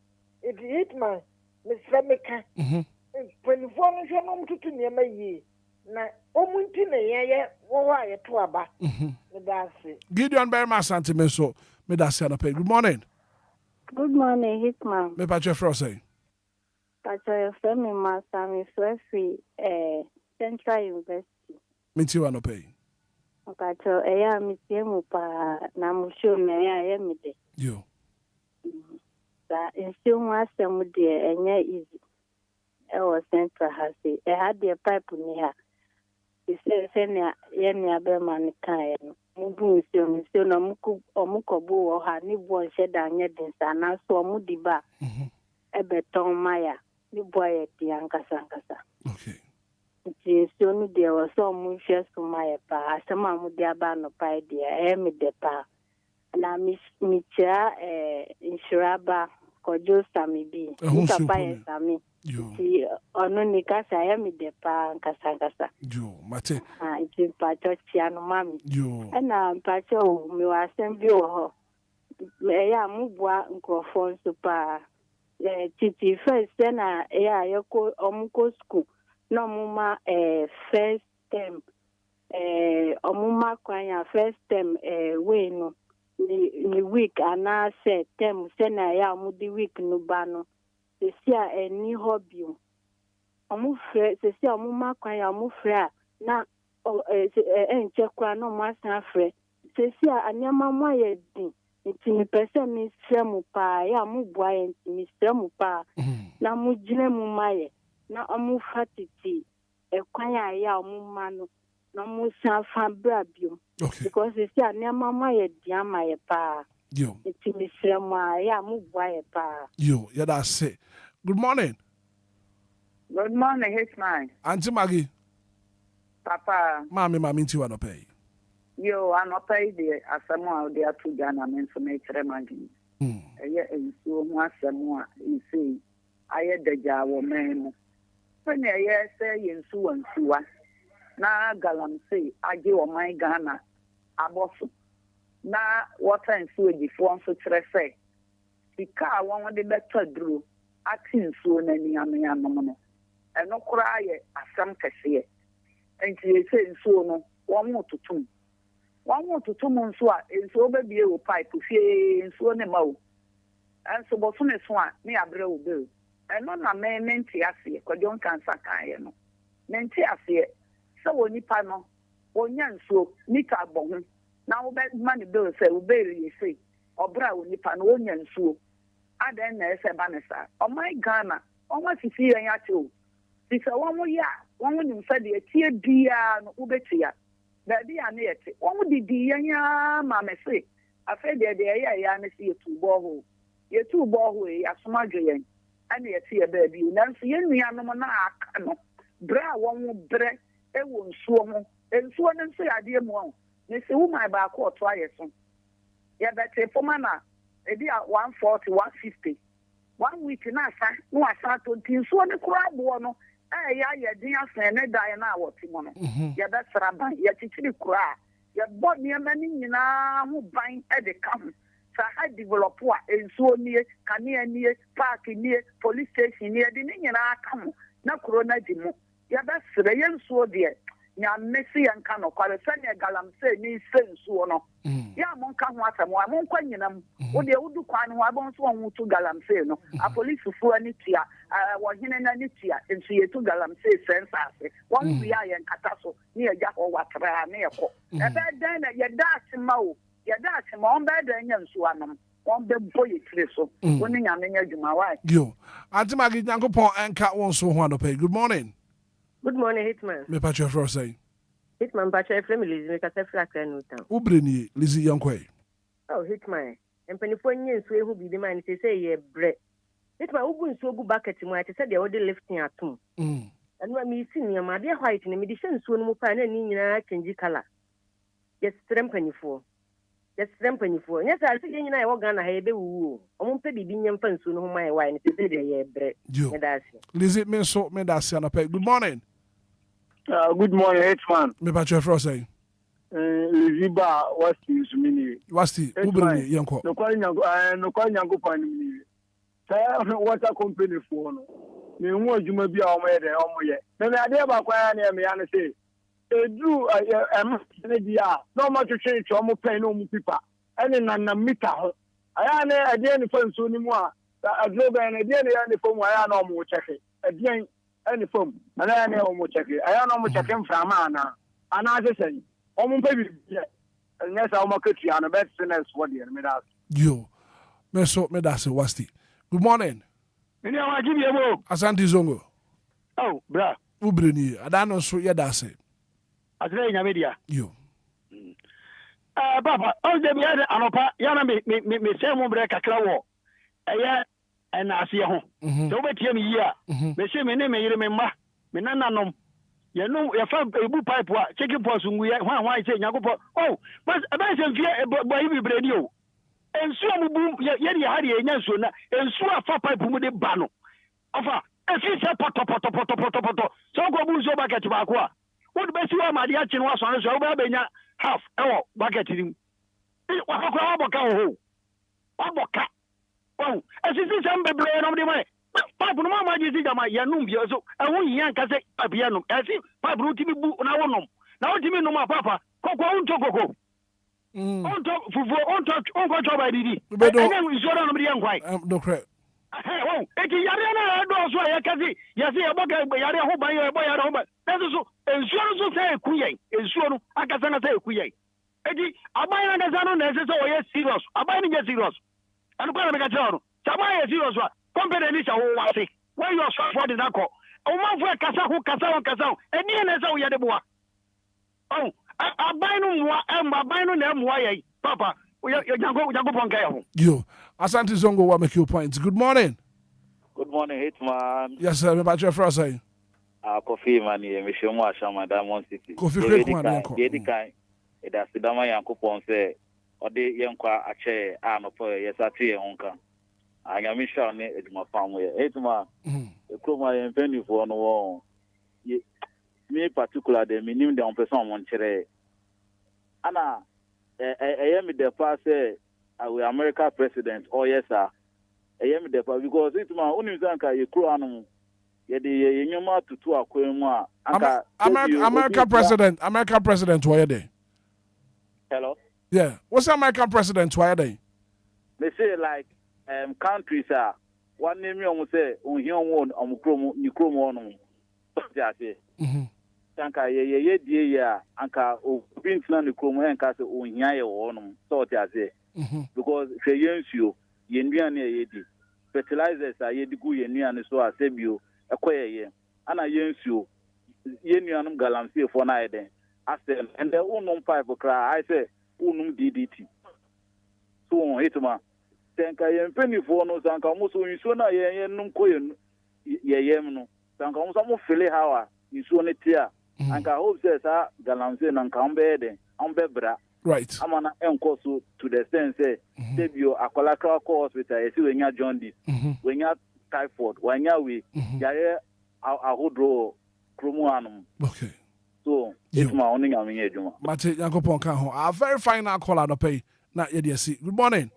e di Hitman me semeka penifo no hwe no mtutu ne ma yie na omunti na ye wo wa ye to aba me da se Gideon Berima Asante me so me da se na pay. Good morning. Good morning, Hitman. Me pa che fro say Pacho FM Masami Free Central University. Minti wanna pay. Pacho eya mitiemu pa na musho me ya mide. Yo. Sa ensio mwase mudi enye easy. Ewo Central hasi. Had the pipe ni ha. Ise senya yeni abema ni kaya no. Mubu nsio na omukobu wo ha ni bo nsheda anye dinsa na so omudi ba. Ebeton maya. Ni boy yankasa. Okay. So no there was so much to my pa. Asama mu dia ba no pa dia me de pa. Na mi cha insuraba kojo sami bi. Ni papa en sami. Ti ono ni kasa me de pa nkasa. Yo, mate. Ah, ti pa cho tia no mami. Yo. Na pa cho mi wa assembly ho. Me ya mu bua nkrofon so pa. Titi first na ya yoko omuko school no muma first term omuma kwanya first term we no ni week ana se term se na ya mudi week no ba no se sia eni hobby omu fre se sia omuma kwanya omu fre na enche kwa no masan fre se sia anyama mo ye din nti mi pese mi sremu pa ya mu bua ye nti mi sremu pa na mu gine mu maye na omu fatiti ekwanya ya omu manu na mu sanfa brabio because you see na mama ye dia maye pa yo nti mi sremu ya mu bua ye pa yo ya da say good morning. Good morning, Hitman. Auntie Maggie. Papa. Mami nti wa no pay. Yo, I'm not paid the Asamoah, the two Ghana men to make remagin. And so much more, you see, I had the Jawa man. When I say in Sue and Sua, now Galam say, I give my Ghana, a boss. na water nsuo gifoɔ nso kyerɛ sɛ sika a wɔn de bɛtɔ duro ate nsuo n'ani anom no ɛno koraa yɛ asɛm kɛseɛ nti yɛsɛ nsuo no wɔn mo tutum nso a nsuo bɛbie wɔ pipe fie nsuo ne ma o ɛnso bɔsome so a ne abrɛ wo bɛo ɛno na mente aseɛ kɔdwon kansa kaeɛ no mente aseɛ sɛ wɔ nipa no wɔnya nsuo nika bɔ ho na wobɛma ne bɛo sɛ wobɛyɛ yɛsei ɔbrɛ a wɔ nipa no wɔnya nsuo adɛn na ɛsɛ ba ne saa ɔman Ghana ɔma sisi yɛn ate o ti sɛ wɔn mo yɛ a wɔn mo nim sɛ deɛ tie biara no wobɛtia baabi a ne yɛte wɔn mo didi yɛn yaa ma me se afei deɛ ɛyɛ ɛyɛ ne se yɛtu bɔɔho yi asom adwo yɛn ɛna yɛte yɛ baabi nanso yɛn nuanom na aka no brɛ a wɔn mo brɛ ɛwɔ nsuo ho nsuo no nso yɛ adeɛ mu a ne se woman baako ɔto ayɛ so yɛbɛte foma na ebi a 140 150 1 week na asa to nti nsuo ne koraa boɔ no ɛyɛ ayɛden asɛn ne dan na wɔte mu no yɛbɛsra ban yɛkyekyere koraa yɛbɔ nneɛma no nyinaa ho ban de ka ho saa ha develop a nsuo nie kanea nie park nie police station nie de ne nyinaa ka ho na kuro no di mu yɛbɛsrɛ yɛ nsuo deɛ nyame si yɛn ka nɔkware sɛnea galamsey ne sɛ nsuo no yɛ a monka ho asɛm a monkɔ nyinam wodeɛ wodu kwan no ho abɔ nso wɔn to galamsey no apolisifoɔ ani tua wɔhene no ani tua nso yɛtu galamsey sɛnsa ase wɔn wia a yɛn kata so ne yɛgya hɔ watraa ne yɛkɔ ɛbɛɛ dɛn na yɛda ase ma o wɔn bɛɛ dɛn nya nsuo anom wɔn bɛbɔ yɛ tiri so wo ne nyame nya adwuma wae yo ante magi nyankopɔn ɛnka wɔn so ho anɔpɛ good morning. Good morning, Hitman. Me patch your first say. Hitman, patch your family, Lizzie, make a self-actor no town. Ubreni, Lizzie Enquiries. Oh, Hitman. And Pennyphone, so who be the man to say, ye bread. Hitman, who wouldn't so good bucket to my to say they were lifting at home. And when me see my dear white in the medicine soon more pan and in a change color. Yes, trempany for. Yes, trempany for. Yes, I think I was gonna have a woo. I won't pay being young fun soon whom my wine to say they bread. Lizzie, me so me that's good morning. Good morning, Hitman. Me patch your first say. Liziba, what's the mini? What's the Ubreni, Yanko? No calling Yanko Pani. What a company for no. Me want you may be our way there. Then I dare about me and say, Drew, no much to change or more pay no more people. And then I'm meter. I am a dear phone soon more. I drove an idea the phone where I know more check it. Again. Any form, and I know much check it. I know much check him from Anna. And I just say, oh, baby, unless I'm a country and a best sinners, what do you mean? You, Meso Medase, what's the good morning? You know, I give you a book. Asante Zongo. Oh, bruh. Ubreni, I don't know, so yeah, that's it. I say in media. You. Papa, oh, the other Anopa, Yana, me say, one break a crow. And I see home. So, wait here, me say, me name, you remember, me nananom. You know, your father, a boot pipe, chicken pots, and we are why I say, Yago. Oh, but a nice and fear, boy, we bread you. And so, boom, yet you had a answer, and so a far pipe with a bano. Offer, a fish, poto. So go booze over back at Bakwa. What the best you are, my dear chin was on us over Benya, half, back at him. What a cow, Aboka. Oh, as you see some baby on the way. Papa, no mamma, you see, my yanum, so I won't yank as a piano. As if Papa Rutimi book on our nom. Now, Timmy, no, my papa, Coco, on Toco. On top, on touch, on control by Didi. But then we saw on the young white. No crap. Oh, it's Yarena, also, I can see. Yes, a book by Yara, by your boy at home. That's so, and so say a queen, and so I can say a queen. Eddie, I buy an example, necessary, yes, serious. I buy a serious. And go to make a job. Samaya serious one. Compare this a whole one. Why you are so for the Nako? A one for Casao, and the NSO Yadeboa. Oh, I buy no name, why, Papa, you're going to go. You, Asante Zongo, what make your points? Good morning. Good morning, Hitman. Yes, sir, about your first say. Coffee money, Mission Washa, Madame City. Coffee quick one, Yedikai, it has Sidama Yankupon say. Ode yenkwa ache anopo yesati yonka anya misha ne eduma famwe etuma ekroma yempeni fo no wo me particular de minim de on person mon chere ana I am the past our American president or yes sir I am the past because it's my only zanka you crew animal ye the nyoma tutu akwemu anka American president why they hello yeah what's American president why they they say like countries are one name you say on here one ni kromo on just say anka ye die ya anka obin tna ni kromo anka say on here ye won so just say because say yensuo ye nduane ye di fertilizers are ye digu ye nuane so asebio ekoye ye ana yensuo ye nuanum galamsey for na eden asem and the unum pipe cry I say unum DDT so Hitman tanka ye mpeni for no sanka mo so nsuo na ye num koye ye yem no sanka mo so mo fele hawa nsuo ne tia anka hope say sa galamsey na nka mbe eden ambe bra right amana enko so to the sense say sebio akola crack hospital ye si wenya jaundice wenya typhoid wenya we yare ahodro kromo anum okay so it's my only I mean ejuma mate yankopon kan ho our very final caller no pay na ye dey see good morning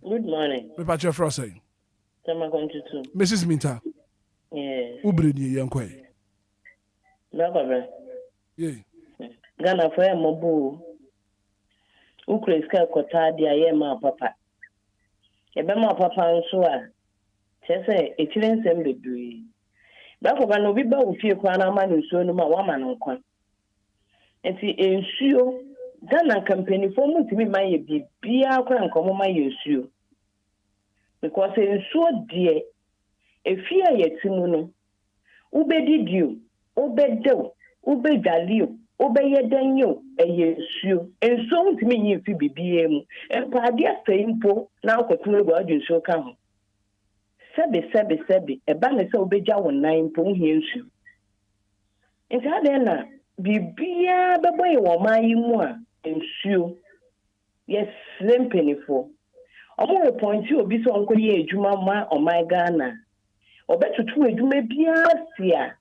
me pa che fro say Tama kontutu Mrs. Minta yes ubri ni yankoi na baba yeah Ghana for mobu ukre ska kota dia ye ma papa ebe ma papa nso a chese echirensem bedui Bako no bi ba ofie kwa na ma nsuo no ma wa ma no nkwa enti ensuo Ghana company for mutimi ma ye bibia kwa nkomo ma ye nsuo because ensuo de efia yetimu no ubedidio ubedew ubedalio ubeyedanyo eyensuo ensuo mutimi yin fi bibia mu empade asayimpo na akotunu gwa adunsuo ka ho sebe eba ne se obeja wonan po hie nsu nti ade na bibia beboye wo man yi mu a nsuo yes lempenifo omo point obi so onko ye adwuma ma o my Ghana obetutu adwuma bia sia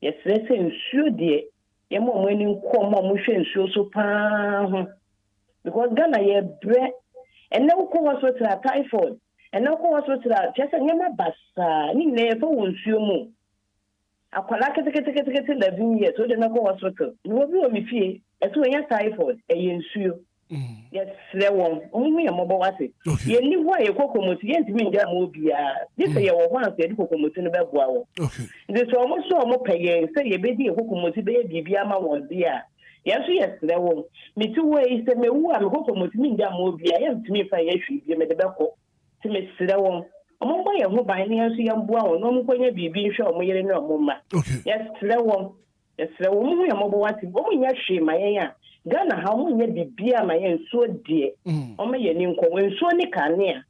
yes se nsuo de ye mo ani nko mo hwe nsuo so pa ho because Ghana ye bre ene ko hospital typhoid and now go hospital just nyama basa ni na efo wonsuo mu akwala kete 11 years so de na go hospital no bi o mi fie eto nya typhoid eyensuo yes lewon omu ye mobo wase ye ni ho ye kokomoti ye ntimi nja mo bia ye se ye wo ho anse de kokomoti no beboa wo okay de so mo peye se ye bedi ye kokomoti be bibia ma wo bia yesu yes lewon mi tu we se me wu a me kokomoti mi nja mo bia ye ntimi fa ye hwi bia me de beko Timmy Sidawon. Among my who by near see young boy, no one be sure my yelling no mumma. Yes, Sidawon. Yes, the woman, mobile what woman yet she, my ya. Ghana, how many be beer my end so dear. Oh, my name call when so near.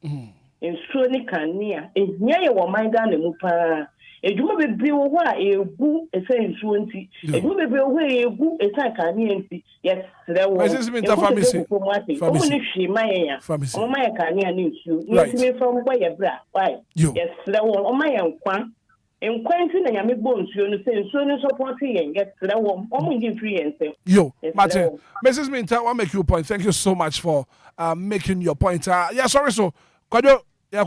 In so near. It's near my Ghana mupa. A you may be away a boo, a saying 20. A you may be away a boo, a Sakaniancy. Yes, there was only she, my family. Oh, my Kanya news you. Yes, me from where you bra. Why? Yes, there was on my own quan. In Quentin and Yami Bones, you understand, soon as supporting and get to that one, only free and say. Yo, Martin, Mrs. Minta, I'll make you a point. Thank you so much for making your point. Yeah, sorry, so, Kwado, yeah,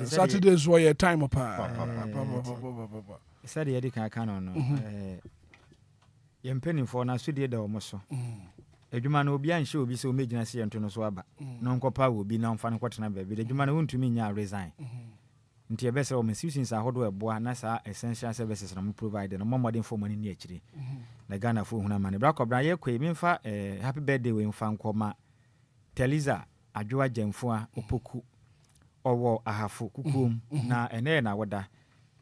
Saturdays were your time apart. Said the Edica canon. Yempeni for na studio da omoso. Edwuma na obi anhye obi se o megina se yento no so aba. No nkopa wo bi na mfa no kwetena ba bi. Edwuma na wontumi nya resign. Nti e bese o mensins ahodo eboa na sa essential services na mo provide no modern for money ni akire. Na Ghana fo huna mane. Bra kobra ye kwe mi mfa happy birthday we mfa nkoma. Teliza adwoa jamfo a opoku owo ahafo kukum na ene na woda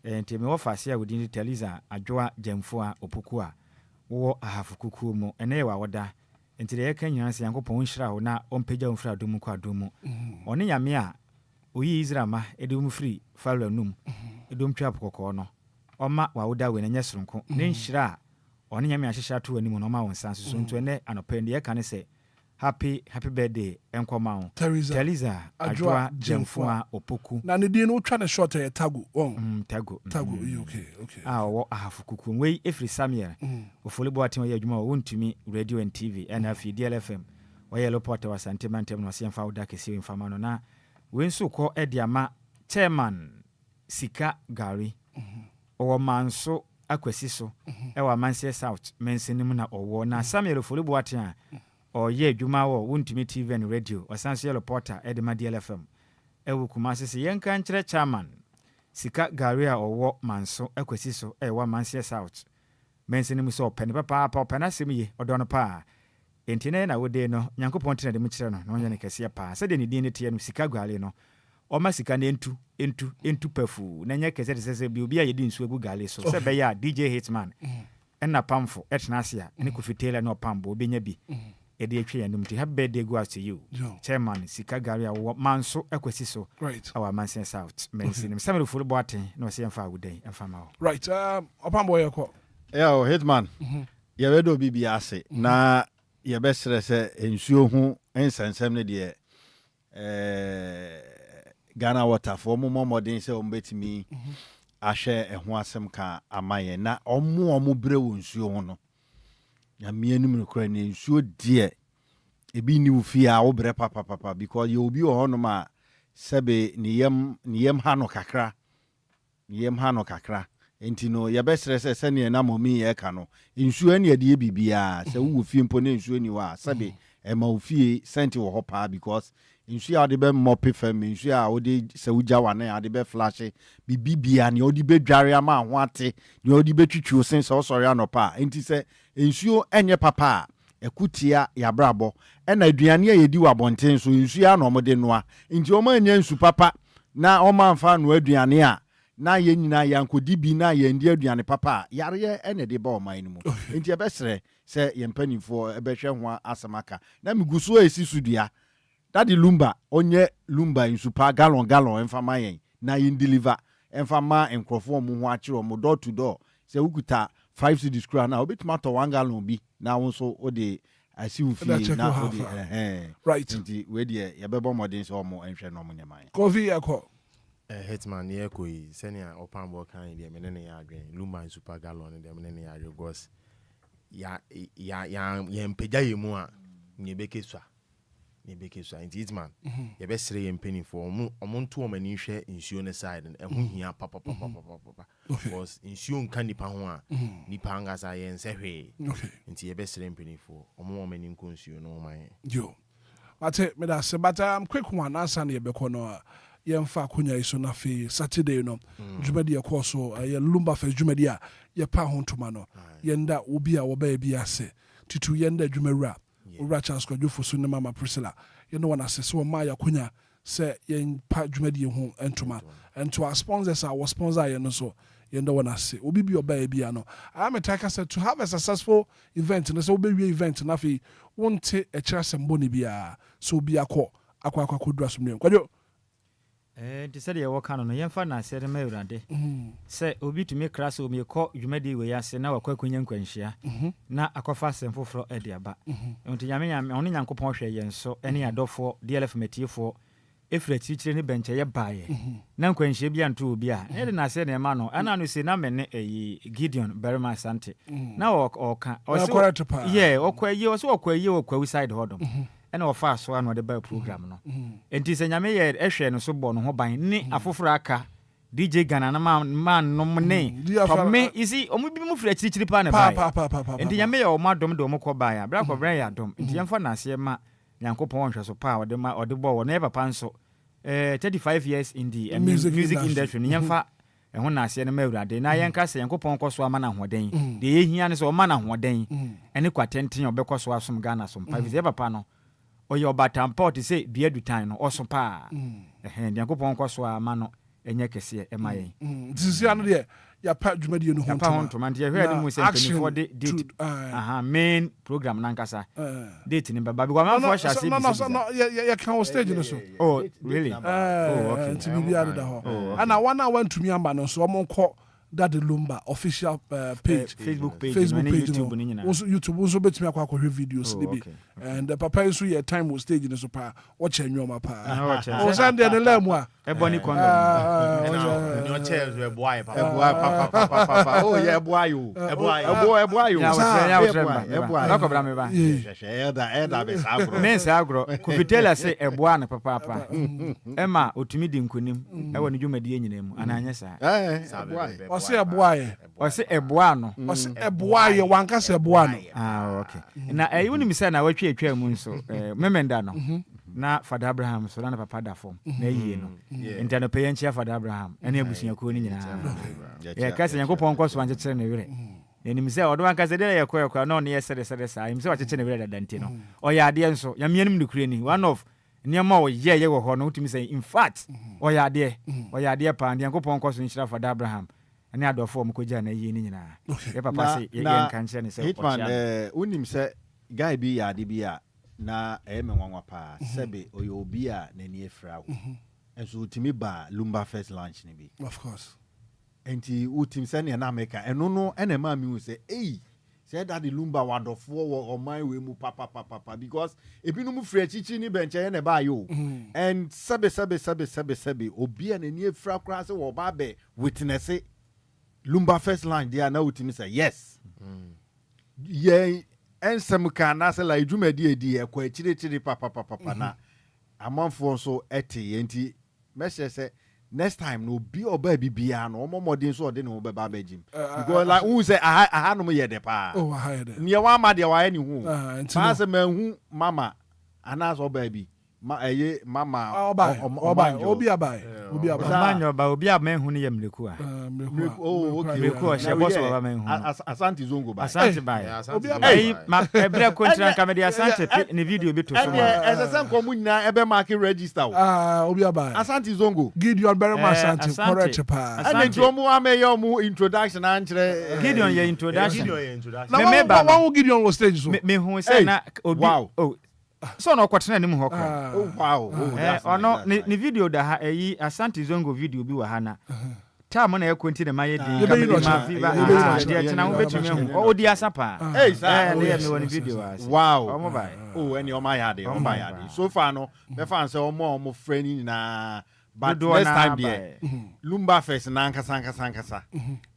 enti me wo fase a wodi Teliza adwoa jamfo a opoku a wo ahafo kukum ene wa woda enti de yeka nyina se yankopon hira ho na ompagya mfra dum kwa dum one nyame a oyi Israel ma edum free falwa num edum twa pokoko no oma wa woda we na nyesronko ne hira one nyame a hyehya to anim no ma wonsan so nto ene anopende yeka ne se happy birthday Enquires. Teresa Ajwa Jemfua Opoku. Na ne din no twa ne short tagu. Tagu. Okay. Wo ahafukuku. We every Samuel. Ofolibo atin we adwuma wontumi radio and TV and afi DLFM. We yellow porter was sentimental no se mfa woda kesi mfa no na we nso ko ediama chairman Sika Gari. Owo manso akwasi so wa Manchester South mensinim na owo na Samuel Ofolibo atin ye adwuma wo wontumi TV and radio wasanso reporter edema DLFM ewu Kumasi se yenka nkyere chairman Sika Gari a owo manso akwasi so wa Manchester South mensinim so pen papa penasem ye odono pa entine na wode no Nyankopɔn tena de mu kyerɛ no na ɔnyɛ ne kɛseɛ pa sɛ de ne din ne tie no Sika Gari no ɔma sika ne entu pafu na nya kɛseɛ de sɛ bi obi a yedi nsu agu Gari so sɛ bɛyɛ DJ Hitman ɛna pamfo ɛtena ase a ne Kofi Taylor na ɔpambo obenya bi ede atwe yanum ti happy birthday go out to you chairman Sika Gari a manso akwasi so our Manchester South mensinim Samuel Ofolibo aten na ɔsɛ mfa awudan mfa ma wo right opambo yɛkɔ Hitman yɛbɛdɔ bibi ase na yɛbɛsrɛ sɛ nsuo ho nsɛnsɛm ne deɛ Ghana water for mmɔden sɛ ɔmbɛtumi ahwɛ ɛho asɛm ka amayɛ na ɔmo brɛ wɔ nsuo ho no nyame anim no kora ne nsuo deɛ ebi ni wo fie a wo brɛ papa because yɛ obi wɔ hɔnom a sɛbe ne yam ha no kakra enti no yɛbɛsrɛ sɛ sɛneɛ na mɔmi yɛka no nsuo ne yɛde bibia sɛ wo fie mpo ne nsuo ni wa sɛbe ɛma wo fie senti wɔ hɔ paa because nsuo a wode bɛ mɔpe fam nsuo a wode sɛ wogya wane a wode bɛ flashe bibibia ne wode bɛdware ama ho ate ne wode bɛtwitwi sen sɛ wosɔre anɔpa a enti sɛ nsuo ɛnyɛ papa a ɛkutia yabrabɔ ɛna aduane a yɛdi wɔ abɔnten so nsuo a na ɔmode noa enti ɔma anya nsu papa na ɔma mfa no aduane a na yɛn nyinaa yankodi bi na yɛndi aduane papa a yareɛ ɛna de ba ɔman no mu enti ɛbɛsrɛ sɛ yɛn mpanimfoɔ ɛbɛhwɛ ho asɛm aka na migu so esi so dua dadi Lumba onye Lumba nsupa gallon emfa ma yɛn na yɛn deliver emfa ma nkrɔfoɔ mu ho akyerɛ mu door to door sɛ wukuta 5 cedis kura na obetuma to 1 gallon bi na wo nso ode asiw fie na ode right nti we de yɛbɛbɔ modern sɛ ɔmo nhwɛ no ɔmo nyaman Kofi yakɔ Hitman ye koi senia opambo kan de me ne ya adwen Lumba nsupa gallon de me ne ya adwen gos ya mpagya yemu a nyebeke swa nti Hitman yɛbɛsrɛ yɛ mpanimfoɔ ɔmo nto ɔmo ani hwɛ nsuo ne side no ɛho hia papa because nsuo nka nipa ho a nipa angasa yɛ nsɛ hwee nti yɛbɛsrɛ mpanimfoɔ ɔmo ɔmo ani nkɔ nsuo no ɔmo ayɛ yo mate me da se but quick one answer na yɛbɛkɔ no yɛmfa akonya yi so na fe Saturday no dwumadi yɛkɔ so yɛ Lumba first dwumadi a yɛpa ho ntoma no yɛnda obi a wɔbɛyɛ bi ase tutu yɛnda dwumawura Ura chance kwa jufo so ne mama Priscilla you know wana se so ma yakonya se yen pa dwumadi ho entoma and to our sponsors our sponsor ye no so you know wana se obi bi oba bia no I am a said to have a successful event and so be event na fi wonte e kira sembo ne bia so bi akọ kodua so ne kwadwo de sɛ deɛ wɔka no no yɛmfa no asɛ de ma awurade sɛ obi tumi kra sɛ omi kɔ dwumadi wei ase na wakɔ akonya nkwanhyia na akɔfa asɛm foforɔ de aba nti nyame ɔne Nyankopɔn hwɛ yɛn so ne adɔfoɔ DLFM atiefoɔ ɛfiri akyirikyiri ne bɛnkyɛ yɛbaeɛ na nkwanhyia bi anto obi a ɛde no asɛ ne ɛma no ɛna no sɛ na mene Gideon Berima Asante na ɔka ɔkɔ ayie wɔ kwawu side hɔdom ɛna ɔfa so ano de ba program no enti sɛ nyame yɛ ɛhwɛ no so bɔ no ho ban ne afoforo aka DJ Ghana na man no ne tɔme isi ɔmo bi mu firi akyirikyiri pa ne ba enti nyame yɛ ɔmo adom de ɔmo kɔ ba ya bra kɔ bra yɛ adom enti yɛmfa na ase ma Nyankopɔn hwɛ so pa ɔde bɔ wɔ na yɛ papa nso 35 years in the music industry ne yɛmfa ɛho na ase no ma awurade na yɛnka sɛ Nyankopɔn kɔ so ama na hoɔden de yɛhia ne sɛ ɔma na hoɔden ɛne kwatenten ɔbɛkɔ so asom Ghana so mpa bi sɛ papa no oye obatampa te say dua dutan no oso pa Nyankopɔn kɔ so ama no enye kese ema yɛn sisi ano de ya pa dwumadi no ho ntoma nti ehwe ade mu sɛ mpanyinfo de date main program nankasa date ni baba because man for shase no ya kan stage no so oh really okay nti bi ada ho ana wana wantumi amba no so ɔmo nkɔ Daddy Lumba official page, Facebook page, no. Also YouTube, also bet me a videos, and the papa is here time will stage in the super. Watch your papa. Oh, Sunday and the lemwa. Ebony Kondo. Your chairs were boy, papa. Oh, yeah, boy, you. A boy. Men sagro. Kufitela say a boy papa. Emma, utimi di nkunim. Ewa ni juma di nyinem. Ananya sa. Ose a boy. Ose a boy no. Ose a boy. Wanka se boy no. Ah, okay. Na uni mi say na watwe atwa mu nso. Memenda no. Na Father Abraham so na papa da form. Na yie no. Enti no peye nchia Father Abraham. Ene abusuakuo ni nyina. Ya kase Yakopon kwaso wankyekere ne were. Enim sɛ ɔdo anka sɛ de yɛkɔ na ɔne yɛsɛde saa im sɛ wakyekye ne were dadante no ɔyɛ adeɛ nso yamianim ne kure ni one of nneɛma ɔyɛ wɔ hɔ no wotumi sɛ in fact ɔyɛ adeɛ pa ndi Yakopon kwaso nhyira Father Abraham ɛne adɔfo ɔmo kɔgya na yie ni nyinaa yɛ papa sɛ yɛ nka nkyɛ ne sɛ Hitman wonim sɛ guy bi yɛ ade bi a na ɛyɛ me nwanwa pa sɛbe ɔyɛ obi a n'ani efra wo ɛnso wotumi ba Lumba first lunch ne bi of course. Enti utim sene na America eno no ene ma mi hu say say that the Lumba wadofo wo oman we mu papa because ebinu mu frɛ chichi ni benche na ba yo and sabe obi an ani efra kra se wo ba be witness Lumba first line there na utim say yes ye ensem ka na se la edwumadi edi e kwa chire papa na amanfo so ete enti message say next time no be oba bibia no omomodin so ode ne oba ba bajim because like who say aha no ye de pa oh aha de ne wa ma de wa ye ne hu pa se manhu mama anas oba bi ma eye mama Obia bai manyo ba Obia manhu ne ye mleku a oh okay mleku a she boss baba manhu Asante Zongo bai Asante bai Obia bai ma ebre kontra kamedi Asante ne video bi to so ma esesen komu nyina ebe mark register Obia bai Asante Zongo Gideon Berema Asante correct pa and ntomu ameyo mu introduction ankyere Gideon ye introduction na one Gideon was stage so me hu say na Obi oh so no kwatena nim ho kra oh wow ono ni video da ha eyi Asante Zongo video bi wa ha na time na ekwenti ne maye di ma fiba dia tena ho betumi hu odi asapa sir ne me woni video as wow omo bai eni o ma yade so far no me fan say omo friend ni na but next time there Lumba first na nkasa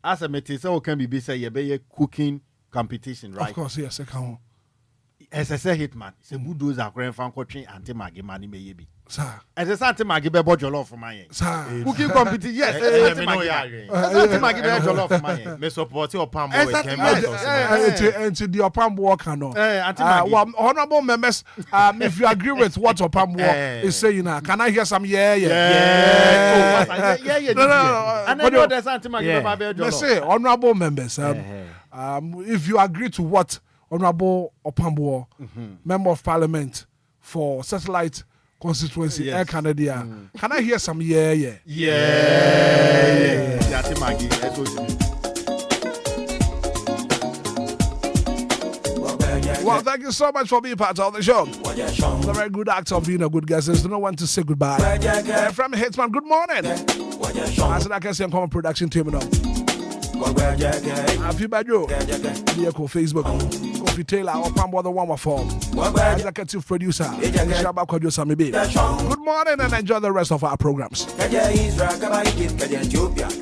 as a meti say o kan bibi say ye be ye cooking competition right of course yes I can SSA Hitman se bulldozer akran fan kotwe anti magi mani meye bi sir SSA anti magi be bo jollof man yen sir cooking competition yes anti magi be jollof man yen me support your palm boy can and the opam work no anti magi honorable members if you agree with what opam work is saying now can I hear some yeah no and then there's anti magi be jollof let's say honorable members if you agree to what Honorable Opambo, Member of Parliament for Satellite Constituency, Air Canada. Can I hear some yeah? Well, thank you so much for being part of the show. It's a very good act of being a good guest. There's no one to say goodbye. From Hitman, good morning. I said I can see a common production team now. Happy Badjo, Facebook, Kofi Taylor, or Pambo the One Form, executive producer, Shabba Kojo Good morning and enjoy the rest of our programs.